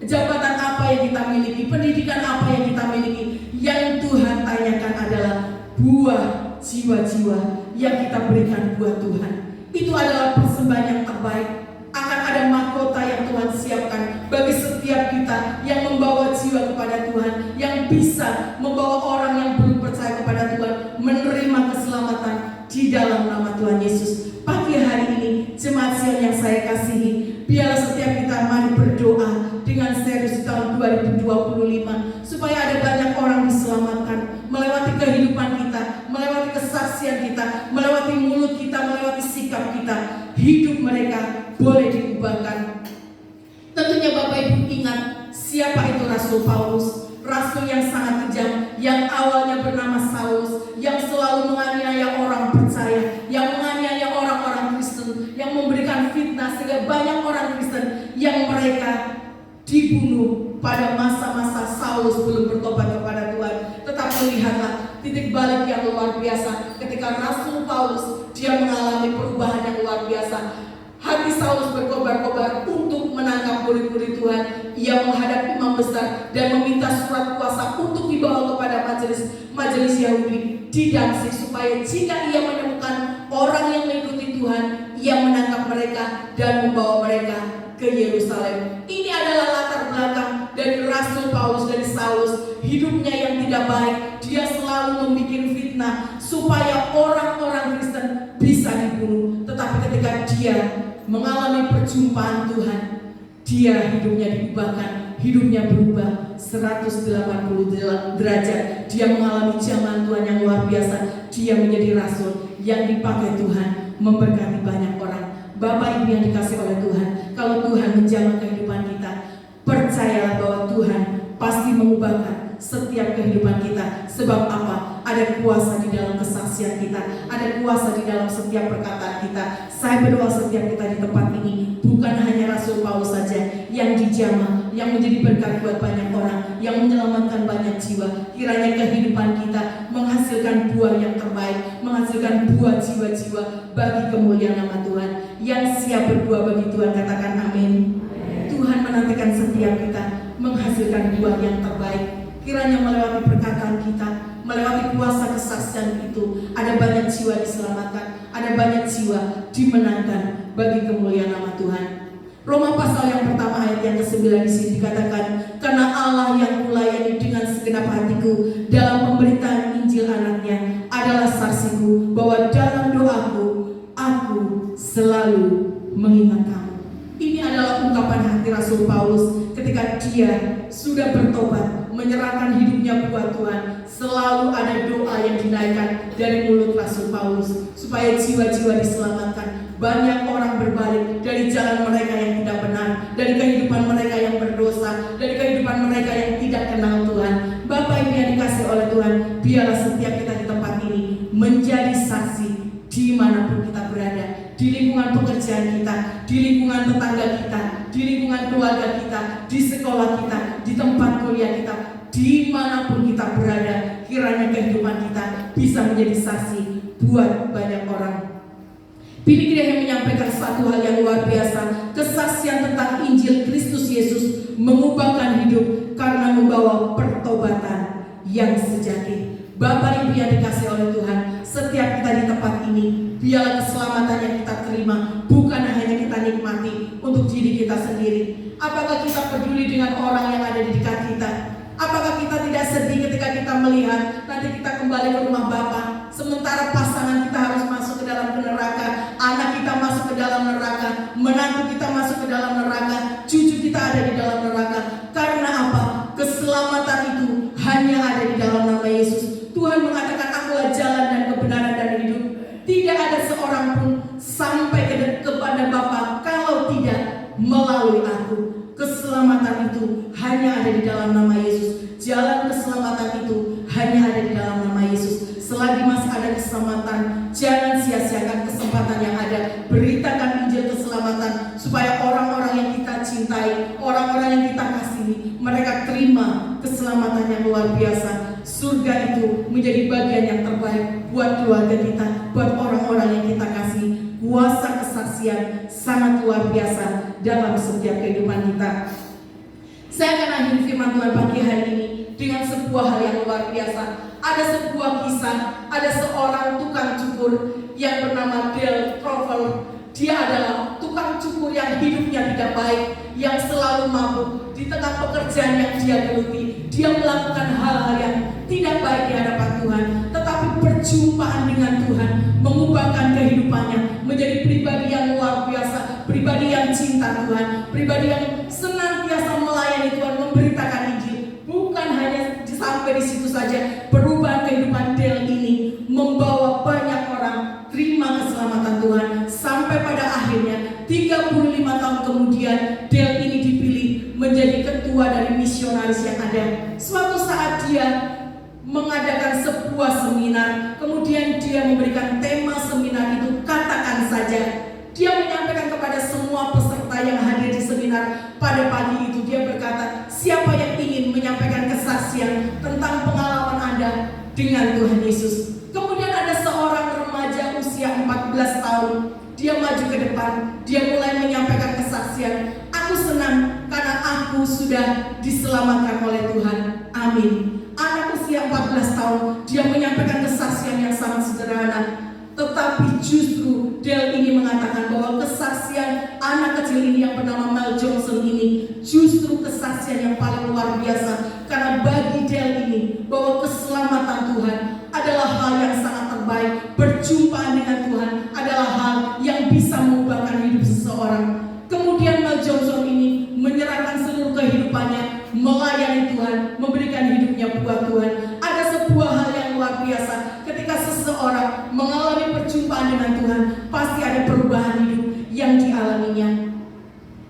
jabatan apa yang kita miliki, pendidikan apa yang kita miliki. Yang Tuhan tanyakan adalah buah jiwa-jiwa yang kita berikan buat Tuhan. Itu adalah persembahan yang terbaik. Akan ada mahkota yang Tuhan siapkan bagi setiap kita yang membawa jiwa kepada Tuhan, yang bisa membawa orang yang belum percaya kepada Tuhan Rasul Paulus, rasul yang sangat kejam, yang awalnya bernama Saulus, yang selalu menganiaya orang percaya, yang menganiaya orang-orang Kristen, yang memberikan fitnah sehingga banyak orang Kristen yang mereka dibunuh pada masa-masa Saulus belum bertobat kepada Tuhan. Tetapi lihatlah titik balik yang luar biasa ketika Rasul Paulus dia mengalami perubahan yang luar biasa. Hati Saulus berkobar-kobar untuk menangkap murid-murid Tuhan. Ia menghadap imam besar dan meminta surat kuasa untuk dibawa kepada majelis Yahudi di Damsyik, supaya jika ia menemukan orang yang mengikuti Tuhan, ia menangkap mereka dan membawa mereka ke Yerusalem. Ini adalah latar belakang dari Rasul Paulus, dari Saulus. Hidupnya yang tidak baik, dia selalu membuat fitnah supaya orang-orang Kristen bisa dibunuh. Tetapi ketika dia mengalami perjumpaan Tuhan, dia hidupnya diubahkan, hidupnya berubah 180 derajat. Dia mengalami zaman Tuhan yang luar biasa. Dia menjadi rasul yang dipakai Tuhan memberkati banyak orang. Bapak Ibu yang dikasih oleh Tuhan, kalau Tuhan menjamah kehidupan kita, percayalah bahwa Tuhan pasti mengubahkan setiap kehidupan kita. Sebab apa? Ada kuasa di dalam kesaksian kita, ada kuasa di dalam setiap perkataan kita. Saya berdoa setiap kita di tempat ini, bukan hanya Rasul Paulus saja yang dijamah, yang menjadi berkat buat banyak orang, yang menyelamatkan banyak jiwa. Kiranya kehidupan kita menghasilkan buah yang terbaik, menghasilkan buah jiwa-jiwa bagi kemuliaan nama Tuhan. Yang siap berbuah bagi Tuhan, katakan amin. Tuhan menantikan setiap kita menghasilkan buah yang terbaik. Kiranya melewati perkataan kita, melewati kuasa kesaksian itu, ada banyak jiwa diselamatkan, ada banyak jiwa dimenangkan bagi kemuliaan nama Tuhan. Roma pasal yang pertama ayat yang ke-9 di sini dikatakan, karena Allah yang kulayani dengan segenap hatiku dalam pemberitaan Injil anaknya adalah saksiku bahwa dalam doaku aku selalu mengingat kamu. Ini adalah ungkapan hati Rasul Paulus ketika dia sudah bertobat, menyerahkan hidupnya buat Tuhan. Selalu ada doa yang dinaikkan dari mulut Rasul Paulus supaya jiwa-jiwa diselamatkan. Banyak orang berbalik dari jalan mereka yang tidak benar, dari kehidupan mereka yang berdosa, dari kehidupan mereka yang tidak kenal Tuhan. Bapak Ibu yang dikasih oleh Tuhan, biarlah setiap kita di tempat ini menjadi saksi dimanapun kita berada, di lingkungan pekerjaan kita, di lingkungan tetangga kita, di lingkungan keluarga kita, di sekolah kita, di tempat kuliah kita, dimanapun kita berada. Kiranya kehidupan kita bisa menjadi saksi buat banyak orang. Billy Graham menyampaikan satu hal yang luar biasa. Kesaksian tentang Injil Kristus Yesus mengubahkan hidup karena membawa pertobatan yang sejati. Bapak Ibu yang dikasih oleh Tuhan, setiap kita di tempat ini, biarlah keselamatan yang kita terima bukan hanya kita nikmati untuk diri kita sendiri. Apakah kita peduli dengan orang yang ada di dekat kita? Apakah kita tidak sedih ketika kita melihat nanti kita kembali ke rumah Bapa, sementara pasangan kita harus masuk ke dalam neraka, anak kita masuk ke dalam neraka, menantu kita masuk ke dalam neraka, cucu kita ada di dalam neraka. Karena apa? Keselamatan itu hanya ada di dalam nama Yesus. Tuhan mengatakan, akulah jalan dan kebenaran dan hidup. Tidak ada seorang pun sampai kepada Bapa kalau tidak melalui aku. Keselamatan itu hanya ada di dalam nama Yesus. Jalan keselamatan itu hanya ada di dalam nama Yesus. Selagi masih ada keselamatan, jangan sia-siakan kesempatan yang ada. Beritakan Injil keselamatan supaya orang-orang yang kita cintai, orang-orang yang kita kasihi, mereka terima keselamatan yang luar biasa. Surga itu menjadi bagian yang terbaik buat keluarga kita, buat orang-orang yang kita kasih. Kuasa kesaksian sangat luar biasa dalam setiap kehidupan kita. Saya akan akhiri firman Tuhan pagi hari ini dengan sebuah hal yang luar biasa. Ada sebuah kisah, ada seorang tukang cukur yang bernama Dale Trovel. Dia adalah tukang cukur yang hidupnya tidak baik, yang selalu mabuk. Di tengah pekerjaan yang dia geluti, dia melakukan hal-hal yang tidak baik di hadapan Tuhan. Tetapi perjumpaan dengan Tuhan mengubahkan kehidupannya menjadi pribadi yang luar biasa, pribadi yang cinta Tuhan, pribadi yang senantiasa melayani Tuhan, memberitakan Injil. Bukan hanya sampai di situ saja, perubahan kehidupan Dale ini membawa banyak orang terima keselamatan Tuhan. Sampai pada akhirnya 35 tahun kemudian Dale ini dipilih menjadi ketua dari misionaris yang ada sebuah seminar, kemudian dia memberikan tema seminar itu katakan saja. Dia menyampaikan kepada semua peserta yang hadir di seminar pada pagi itu, dia berkata, siapa yang ingin menyampaikan kesaksian tentang pengalaman Anda dengan Tuhan Yesus? Kemudian ada seorang remaja usia 14 tahun, dia maju ke depan, dia mulai menyampaikan kesaksian. Aku senang karena aku sudah diselamatkan oleh Tuhan. Amin. Anak usia 14 tahun, dia menyampaikan kesaksian yang sangat sederhana. Tetapi justru Dale ini mengatakan bahwa kesaksian anak kecil ini yang bernama Mel Johnson ini justru kesaksian yang paling luar biasa. Karena bagi Dale ini bahwa keselamatan Tuhan adalah hal yang sangat terbaik. Perjumpaan dengan Tuhan adalah hal yang bisa mengubahkan hidup seseorang. Kemudian Mel Johnson ini menyerahkan seluruh kehidupannya melayani Tuhan, memberikan hidupnya buat Tuhan. Ada sebuah hal yang luar biasa ketika seseorang mengalami perjumpaan dengan Tuhan, pasti ada perubahan hidup yang dialaminya.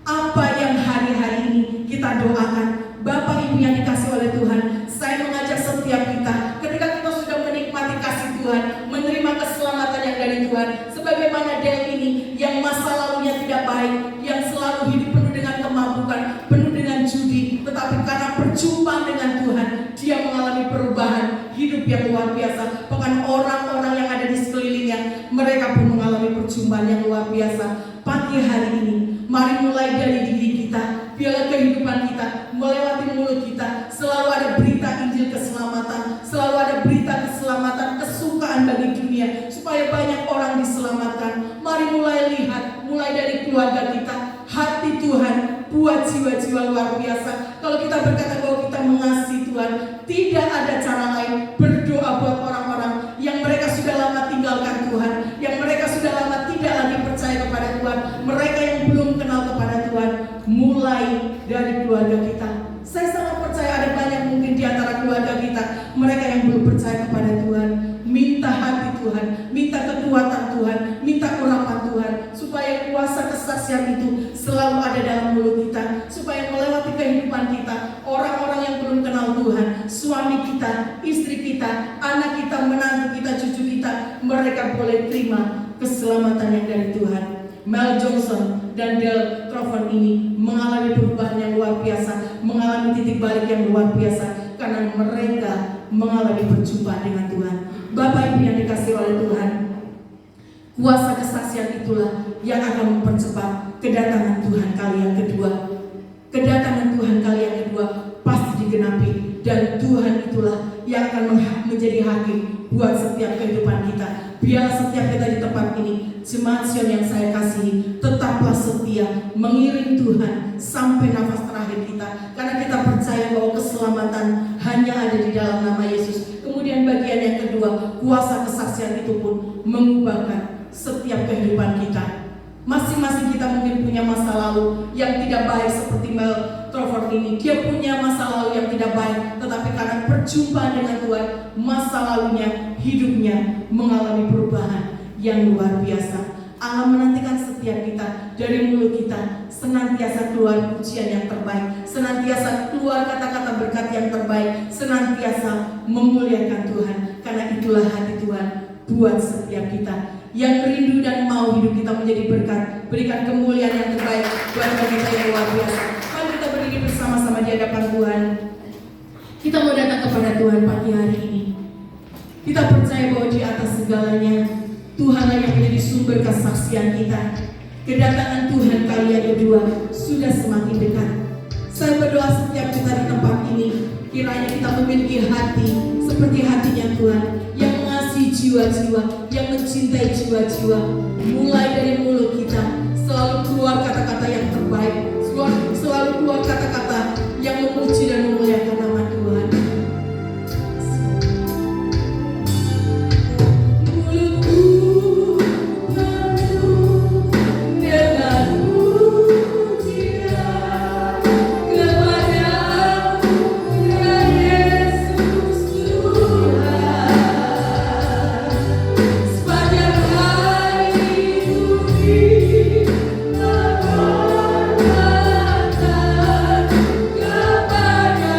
Apa yang hari-hari ini kita doakan, Bapak Ibu yang dikasih oleh Tuhan, saya mengajak setiap kita ketika kita sudah menikmati kasih Tuhan, menerima keselamatan yang dari Tuhan, sebagaimana Dale ini yang masa lalunya tidak baik, yang selalu hidup penuh dengan kemabukan, penuh dengan judi, tetapi karena perjumpaan dengan Tuhan, dia mengalami perubahan hidup yang luar biasa. Bahkan orang-orang yang ada di sekelilingnya, mereka pun mengalami perjumpaan yang luar biasa. Pagi hari ini, mari mulai dari diri kita, biarlah kehidupan kita melewati mulut kita selalu ada berita Injil keselamatan, selalu ada berita keselamatan, kesukaan bagi dunia, supaya banyak orang diselamatkan. Mari mulai lihat, mulai dari keluarga kita, hati Tuhan buat jiwa-jiwa luar biasa. Kalau kita berkata bahwa kita mengasihi Tuhan, tidak ada cara lain berdoa buat orang-orang yang mereka sudah lama tinggalkan Tuhan, yang mereka sudah lama tidak lagi percaya kepada Tuhan, mereka yang belum kenal kepada Tuhan. Mulai dari keluarga kita. Saya sangat percaya ada banyak mungkin di antara keluarga kita, mereka yang belum percaya kepada Tuhan. Minta hati Tuhan, minta kekuatan Tuhan, minta urapan Tuhan, supaya kuasa kesaksian itu selalu ada dalam mulut kita, supaya melewati kehidupan kita, orang-orang yang belum kenal Tuhan, suami kita, istri kita, anak kita, menantu kita, cucu kita, mereka boleh terima keselamatan yang dari Tuhan. Mel Johnson dan Dale Trovan ini mengalami perubahan yang luar biasa, mengalami titik balik yang luar biasa, karena mereka mengalami perjumpaan dengan Tuhan. Bapak Ibu yang dikasihi oleh Tuhan, kuasa kesaksian itulah yang akan mempercepat kedatangan Tuhan kali yang kedua. Kedatangan Tuhan kali yang kedua pasti digenapi, dan Tuhan itulah yang akan menjadi hakim buat setiap kehidupan kita. Biar setiap kita di tempat ini, jemaat Sion yang saya kasihi, tetaplah setia mengiring Tuhan sampai nafas terakhir kita, karena kita percaya bahwa keselamatan hanya ada di dalam nama Yesus. Kemudian bagian yang kedua, kuasa kesaksian itu pun mengubahkan setiap kehidupan kita. Masing-masing kita mungkin punya masa lalu yang tidak baik seperti Mel Trovan ini. Dia punya masa lalu yang tidak baik, tetapi karena perjumpaan dengan Tuhan, masa lalunya, hidupnya mengalami perubahan yang luar biasa. Allah menantikan setiap kita, dari mulut kita senantiasa keluar pujian yang terbaik, senantiasa keluar kata-kata berkat yang terbaik, senantiasa memuliakan Tuhan, karena itulah hati Tuhan buat setiap kita yang rindu dan mau hidup kita menjadi berkat. Berikan kemuliaan yang terbaik buat kita yang luar biasa. Mari kita berdiri bersama-sama di hadapan Tuhan. Kita mau datang kepada Tuhan pagi hari ini. Kita percaya bahwa di atas segalanya Tuhanlah yang menjadi sumber kesaksian kita. Kedatangan Tuhan kali yang kedua sudah semakin dekat. Saya berdoa setiap kita di tempat ini, kiranya kita memiliki hati seperti hatinya Tuhan, yang mengasihi jiwa-jiwa, yang mencintai jiwa-jiwa. Mulai dari mulut kita selalu keluar kata-kata yang terbaik, selalu keluar kata-kata yang memuji dan memuliakan nama Tuhan. Kepada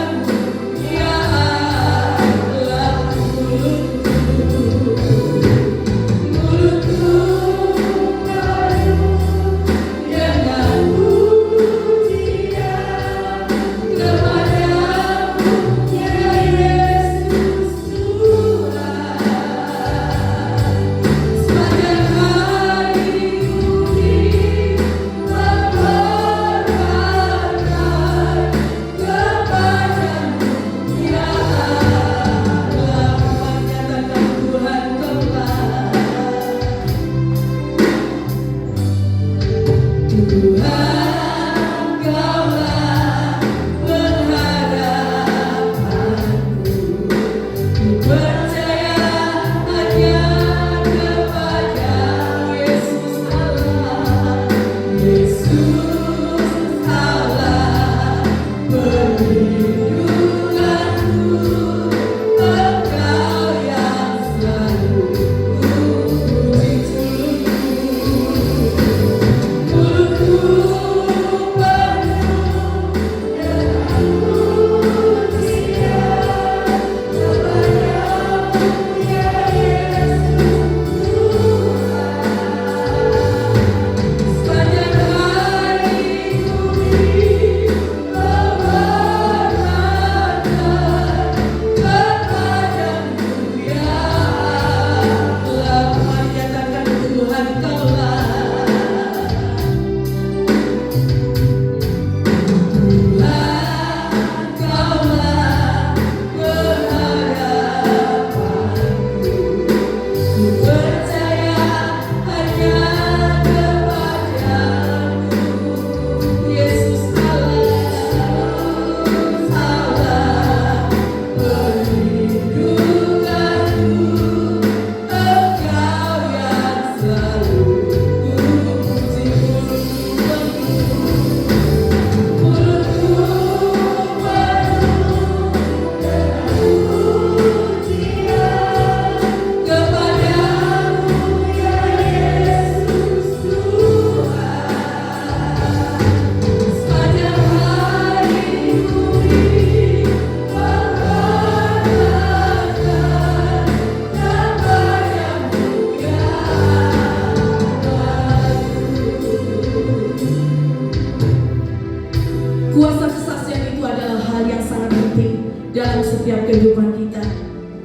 Kuasa kesaksian itu adalah hal yang sangat penting dalam setiap kehidupan kita.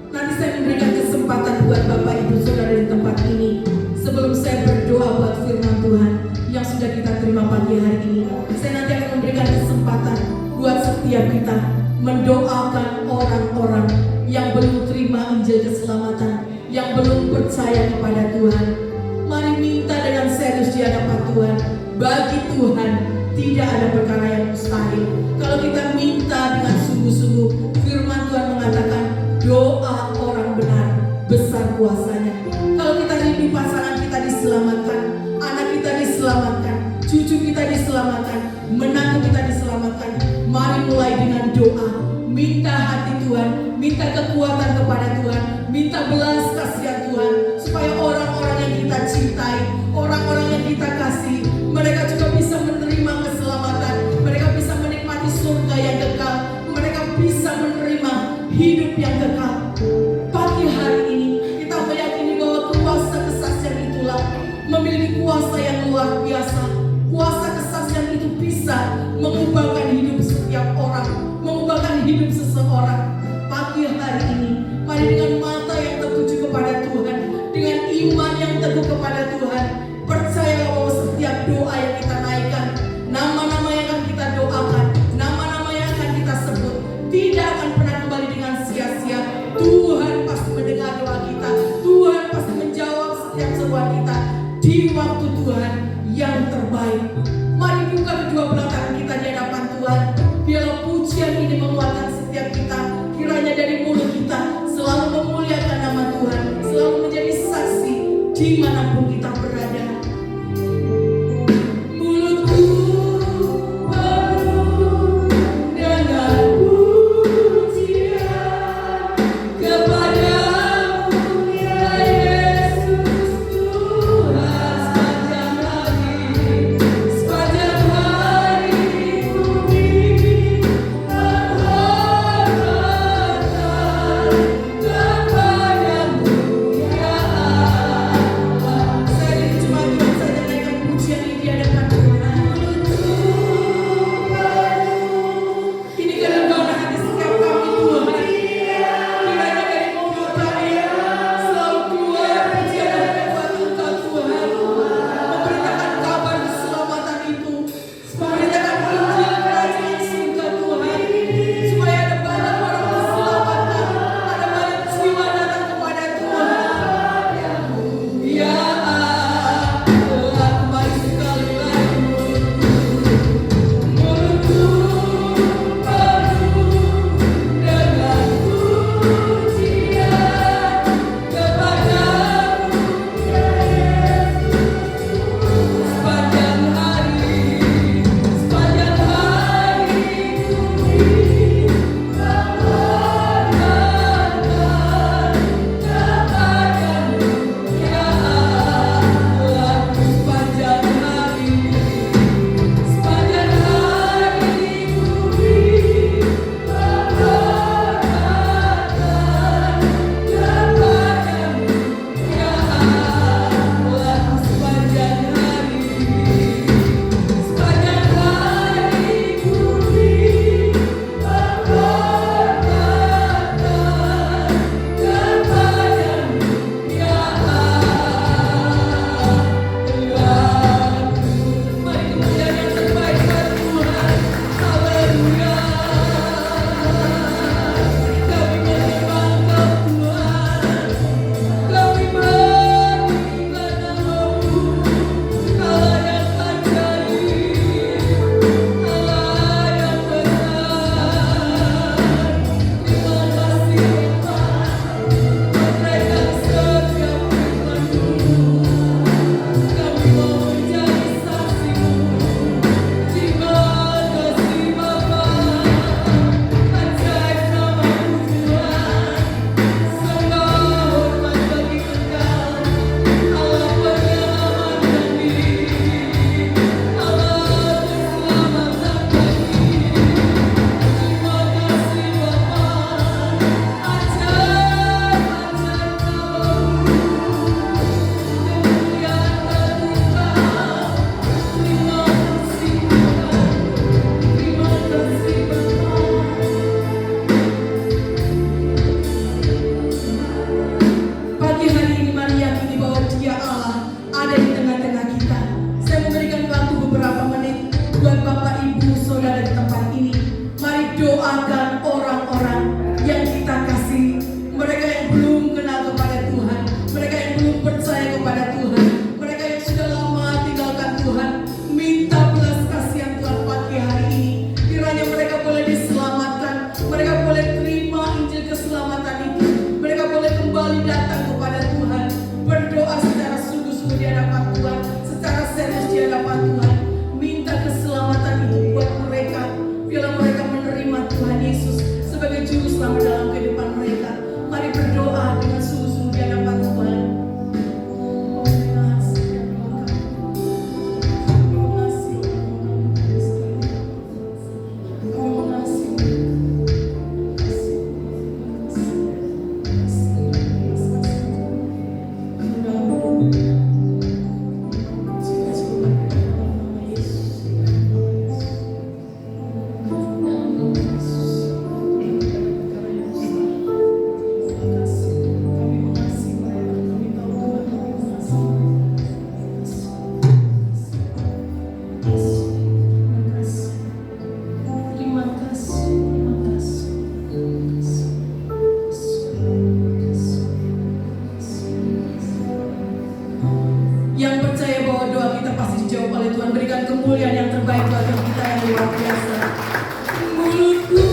Nanti saya memberikan kesempatan buat Bapak Ibu Saudara di tempat ini. Sebelum saya berdoa buat firman Tuhan yang sudah kita terima pagi hari ini, saya nanti akan memberikan kesempatan buat setiap kita mendoakan orang-orang yang belum terima Injil keselamatan, yang belum percaya kepada Tuhan. Mari minta dengan serius di hadapan Tuhan. Bagi Tuhan tidak ada perkara yang mustahil. Kalau kita minta dengan sungguh-sungguh, firman Tuhan mengatakan doa orang benar besar kuasanya. Kalau kita rindu pasangan kita diselamatkan, anak kita diselamatkan, cucu kita diselamatkan, menantu kita diselamatkan, mari mulai dengan doa. Minta hati Tuhan, minta kekuatan kepada Tuhan, minta belas kasihan Tuhan, supaya orang-orang yang kita cintai, orang-orang yang kita kasih, mereka juga bisa menerima keselamatan, mereka bisa menikmati surga yang kekal, mereka bisa menerima hidup yang kekal. Pagi hari ini kita meyakini bahwa kuasa kesaksian itulah memiliki kuasa yang luar biasa. Kuasa kesaksian itu bisa mengubahkan hidup setiap orang, mengubahkan hidup seseorang. Pagi hari ini, mari dengan mata yang tertuju kepada Tuhan, dengan iman yang teguh kepada Tuhan, percayalah bahwa setiap doa yang kita naikkan, nama-nama yang akan kita doakan, nama-nama yang akan kita sebut, tidak akan pernah kembali dengan sia-sia. Tuhan pasti mendengar doa kita, Tuhan pasti menjawab setiap seruan kita di waktu Tuhan yang terbaik. Mari buka kedua belah tangan kita di hadapan Tuhan. Biarlah pujian ini menguatkan setiap kita. Kiranya dari mulut kita selalu memuliakan nama Tuhan, selalu menjadi saksi dimanapun kita berada. Mulutku penuh dengan pujian kepadamu ya Yesus Tuhan. Sepanjang hari ku ingin menghormatkan kepadamu ya Allah. datang kepada Tuhan, berdoa secara sungguh-sungguh di hadapan Tuhan, secara serius di hadapan Tuhan, minta keselamatan itu buat mereka. Biarlah mereka menerima Tuhan Yesus sebagai juru selamat dalam kehidupan mereka. Mari berdoa dengan sungguh-sungguh di hadapan Tuhan. Yang percaya bahwa doa kita pasti dijawab oleh Tuhan, berikan kemuliaan yang terbaik buat kita yang luar biasa. Mulutku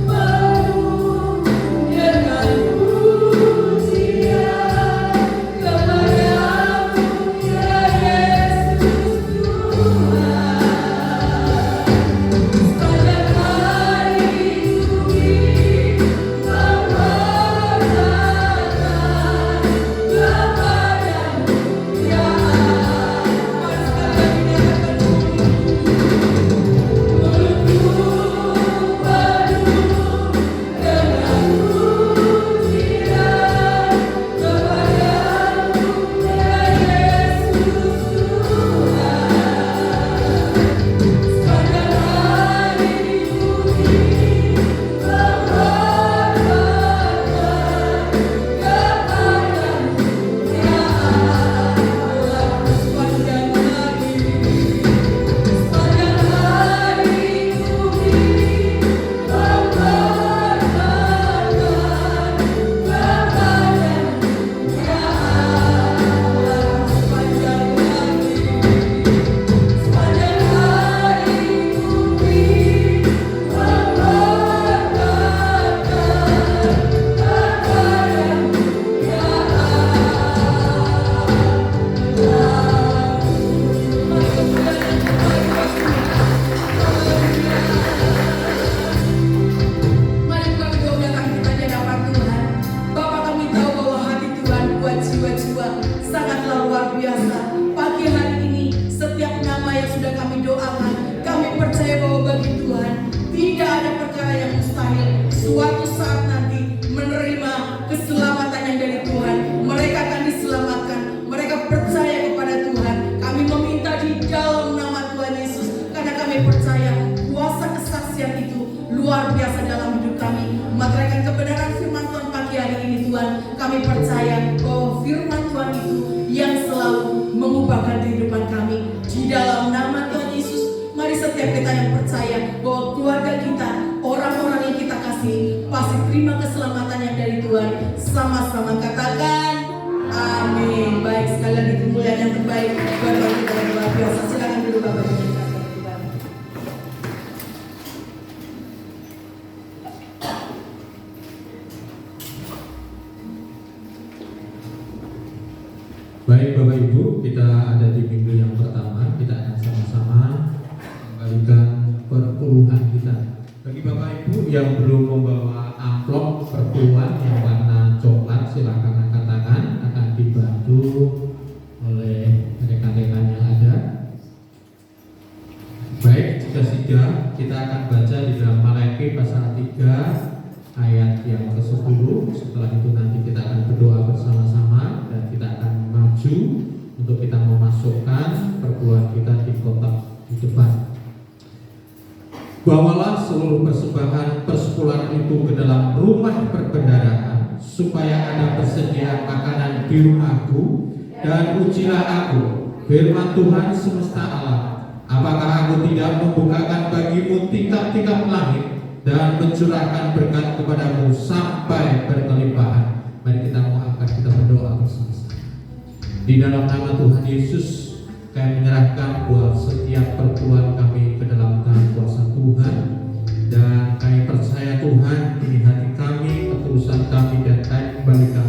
penuh dengan pujian kepadamu ya Yesus Tuhan. Sepanjang hari ini memperhatikan kepadamu ya Allah. suatu saat nanti menerima keselamatan yang dari Tuhan. Mereka akan diselamatkan. Mereka percaya kepada Tuhan. Kami meminta di dalam nama Tuhan Yesus, karena kami percaya kuasa kesaksian itu luar biasa dalam hidup kami. Meteraikan kebenaran firman Tuhan pagi hari ini, Tuhan. Kami percaya bahwa firman Tuhan itu yang selalu mengubahkan kehidupan kami. Di dalam nama Tuhan Yesus, mari setiap kita yang percaya bahwa keluarga kita, orang-orang yang kita kasih, pasti terima keselamatan yang dari Tuhan. Sama-sama katakan amin. Baik, sekali lagi kemuliaan yang terbaik buat kita yang luar biasa. Silakan dulu Bapak Ibu. Baik Bapak Ibu, kita ada di minggu yang pertama. Kita akan sama-sama mengembalikan perpuluhan kita. Bagi Bapak Ibu yang belum membawa amplop perpuluhan yang warna coklat, silakan angkat tangan, akan dibantu oleh rekan-rekan yang ada. Baik, jika kita akan baca di dalam Malaki pasal 3 ayat yang ke-10. Setelah itu nanti kita akan berdoa bersama-sama dan kita akan maju untuk kita memasukkan perpuluhan kita di kotak di depan. Bawalah seluruh persembahan persepuluhan itu ke dalam rumah perbendaharaan, supaya ada persediaan makanan di rumahku, dan ujilah aku, firman Tuhan semesta alam, apakah aku tidak membukakan bagimu tingkap-tingkap langit dan mencurahkan berkat kepadamu sampai berkelimpahan. Mari kita mau angkat, kita berdoa bersama-sama. Di dalam nama Tuhan Yesus, kami menyerahkan buat setiap perpuluhan kami ke dalam tangan kuasa Tuhan, dan kami percaya Tuhan, ini hati kami, ketulusan kami, dan kami kembalikan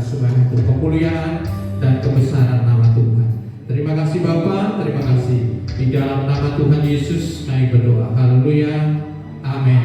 kemuliaan dan kebesaran nama Tuhan. Terima kasih Bapa, terima kasih. Di dalam nama Tuhan Yesus kami berdoa. Haleluya. Amin.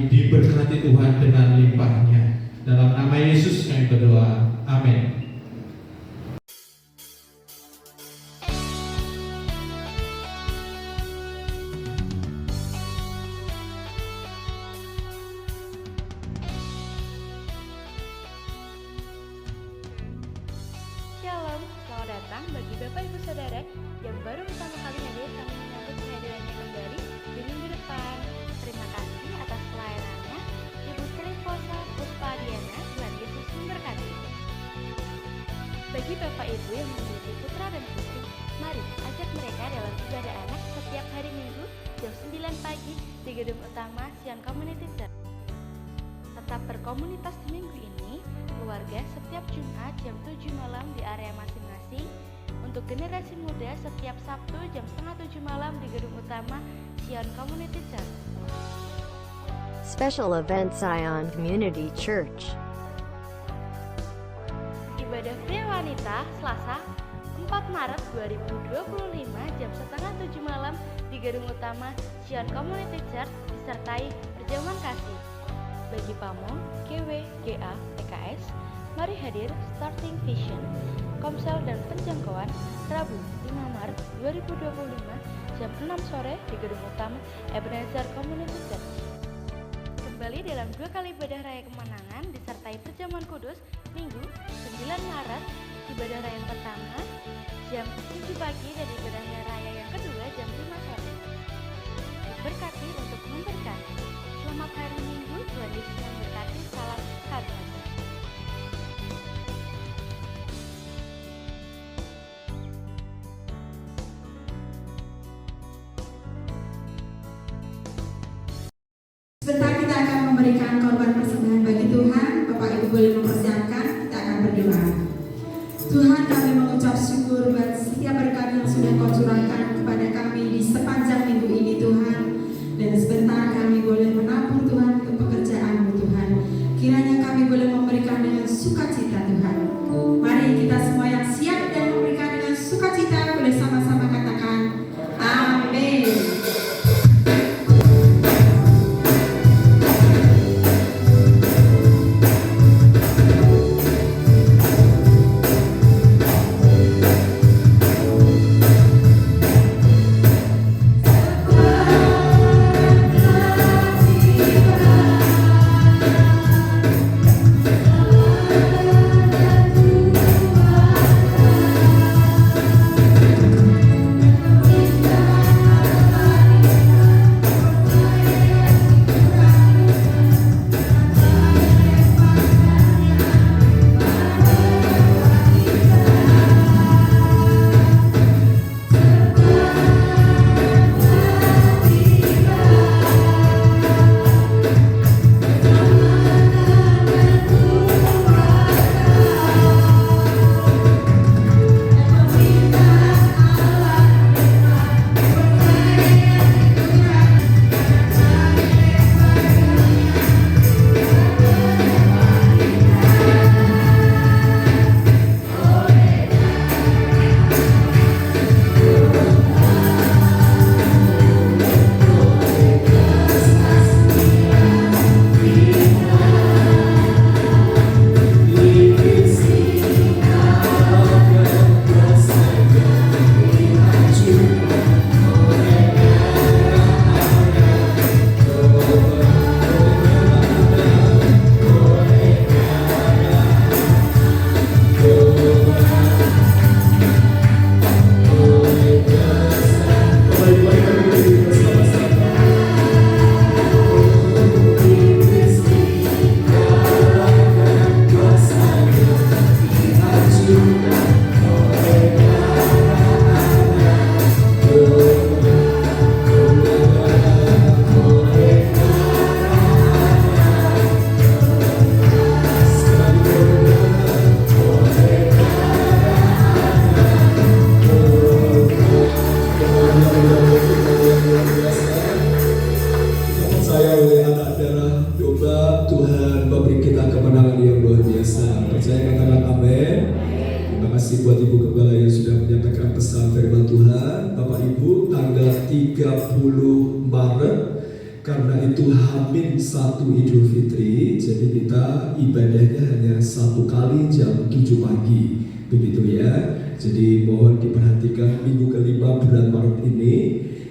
Diberkati Tuhan dengan limpahnya. Dalam nama Yesus kami berdoa. Amin. Shalom, selamat datang bagi Bapak Ibu Saudara yang baru pertama kali hadir. Kami menyambut kehadirannya kembali di minggu depan. Terima kasih atas pelayanannya Ibu Kriposa Puspadiana. Tuhan Yesus memberkati. Bagi Bapak Ibu yang memiliki putra dan putri, mari ajak mereka dalam ibadah anak setiap hari Minggu jam 9 pagi di gedung utama Sion Community Church. Tetap berkomunitas di minggu ini, keluarga setiap Jumat jam 7 malam di area masing-masing. Untuk generasi muda setiap Sabtu jam 6:30 malam di gedung utama Sion Community Church. Special event Zion Community Church. Ibadah pria wanita Selasa 4 Maret 2025 jam 6:30 malam di gedung utama Sion Community Church disertai perjamuan kasih. Bagi Pamong, GW, GA, PKS, mari hadir Starting Vision, Komsel dan penjangkauan Rabu 5 Maret 2025 jam 6 sore di gedung utama Ebenezer Community Church. Kembali dalam 2 kali ibadah raya kemenangan disertai perjamuan kudus Minggu 9 Maret, ibadah raya yang pertama jam 7 pagi dan ibadah raya yang kedua jam 5 sore. Berkati untuk memberkati. Selamat hari Minggu, Tuhan Yesus memberkati. Salam Karmas. Sebentar kita akan memberikan korban persembahan bagi Tuhan. Bapak Ibu boleh mempersiapkan, kita akan berdoa. Tuhan, kami mengucap syukur buat setiap berkat yang sudah Kau curahkan kepada kami di sepanjang minggu ini Tuhan. Dan sebentar kami boleh menabur Tuhan ke pekerjaan-Mu Tuhan. Kiranya kami boleh memberikan dengan sukacita Tuhan. Mari kita semua yang siap dan memberikan dengan sukacita boleh sama-sama katakan amin. Amin. percaya katakan amin. Terima kasih buat Ibu Gembala yang sudah menyampaikan pesan firman Tuhan. Bapak Ibu, tanggal 30 Maret karena itu H-1 Idul Fitri, jadi kita ibadahnya hanya 1 kali jam 7 pagi, begitu ya. Jadi mohon diperhatikan minggu kelima bulan Maret ini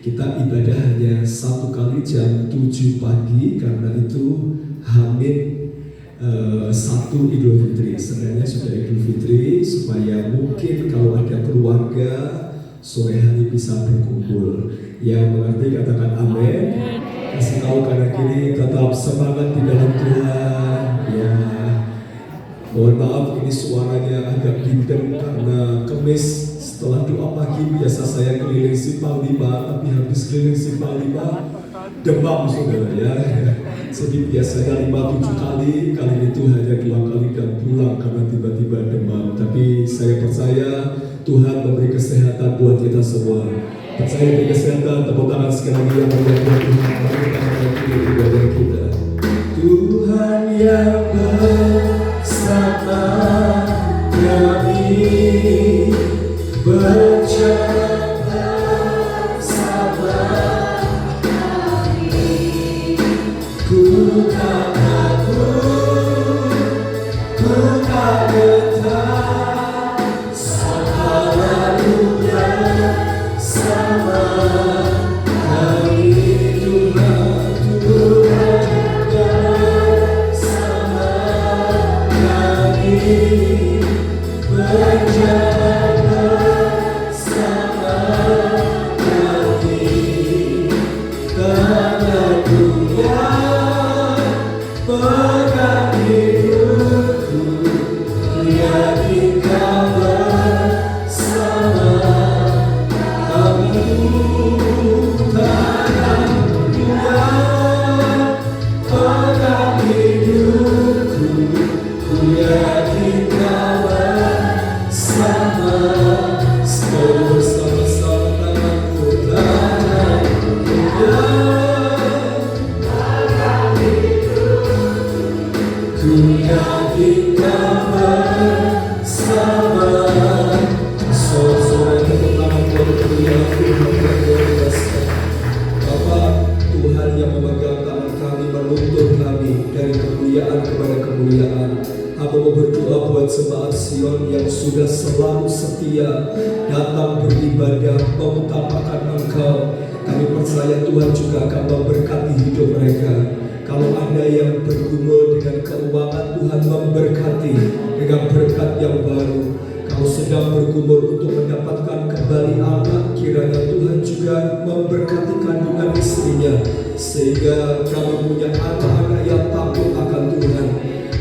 kita ibadah hanya 1 kali jam 7 pagi karena itu H-1 Idul Fitri. Sebenarnya sudah Idul Fitri supaya mungkin kalau ada keluarga sore hari bisa berkumpul. Yang mengerti katakan amin. Kasih tahu kanan kiri tetap semangat di dalam Tuhan. Ya, mohon maaf ini suaranya agak bindeng karena kemis setelah doa pagi biasa saya keliling Simpang 5, tapi habis keliling Simpang 5 demam saudara ya. Jadi biasanya 5-7 kali itu hanya 2 kali dan pulang karena tiba-tiba demam. Tapi saya percaya Tuhan memberi kesehatan buat kita semua. Percaya di kesehatan, tepuk tangan sekali lagi yang berdoa Tuhan memberkati ibadah kita. Tuhan yang bersama kami berjalan bersama kami, ku tak takut, ku tak gentar, selalunya sama kami. Tuhan, Tuhan bersama kami, berjalan bersama kami, tanah dunia pegang hidupku, lihat Engkau bersama kami, tanah dunia pegang hidupku, lihat Engkau bersama. Seluruh bersama-sama tanganku, tanah dunia pegang hidupku, lihat Engkau bersama. Sore-sore tangan Bapak, Tuhan yang memegang tangan kami, menuntun kami dari kemuliaan kepada kemuliaan. Hamba mau berdoa buat jemaat Sion yang sudah selalu setia datang beribadah mengutamakan Engkau. Kami percaya Tuhan juga akan memberkati hidup mereka. Kalau ada yang bergumul dengan keuangan, Tuhan memberkati dengan berkat yang baru. Kalau sedang bergumul untuk mendapatkan kembali anak, kiranya Tuhan juga memberkati kandungan istrinya, sehingga kami punya anak-anak yang takut akan Tuhan.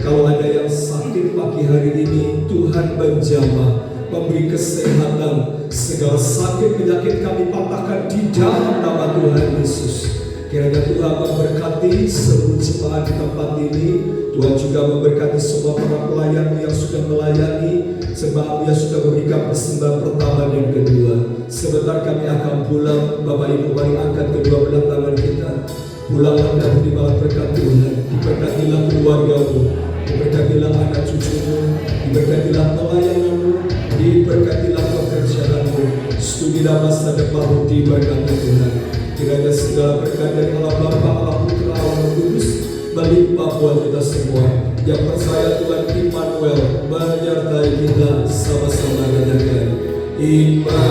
Kalau ada yang sakit pagi hari ini, Tuhan menjamah, memberi kesehatan. Segala sakit penyakit kami patahkan di dalam nama Tuhan Yesus. Kiranya Tuhan memberkati seluruh jemaat di tempat ini. Tuhan juga memberkati semua para pelayan yang sudah melayani, sebab yang sudah memberikan persembahan pertama dan kedua. Sebentar kami akan pulang. Bapak Ibu, mari angkat kedua belah tangan kita. Pulanglah dan terimalah berkat Tuhan. Diberkatilah keluargamu, diberkatilah anak cucumu, diberkatilah pelayananmu, diberkatilah pekerjaanmu, studilah masa depanmu diberkati Tuhan. Kiranya segala berkat dari Allah Bapa, Allah Putra, Allah Roh Kudus melimpah buat kita semua. Yang percaya Tuhan Immanuel menyertai kita, sama-sama katakan Immanuel.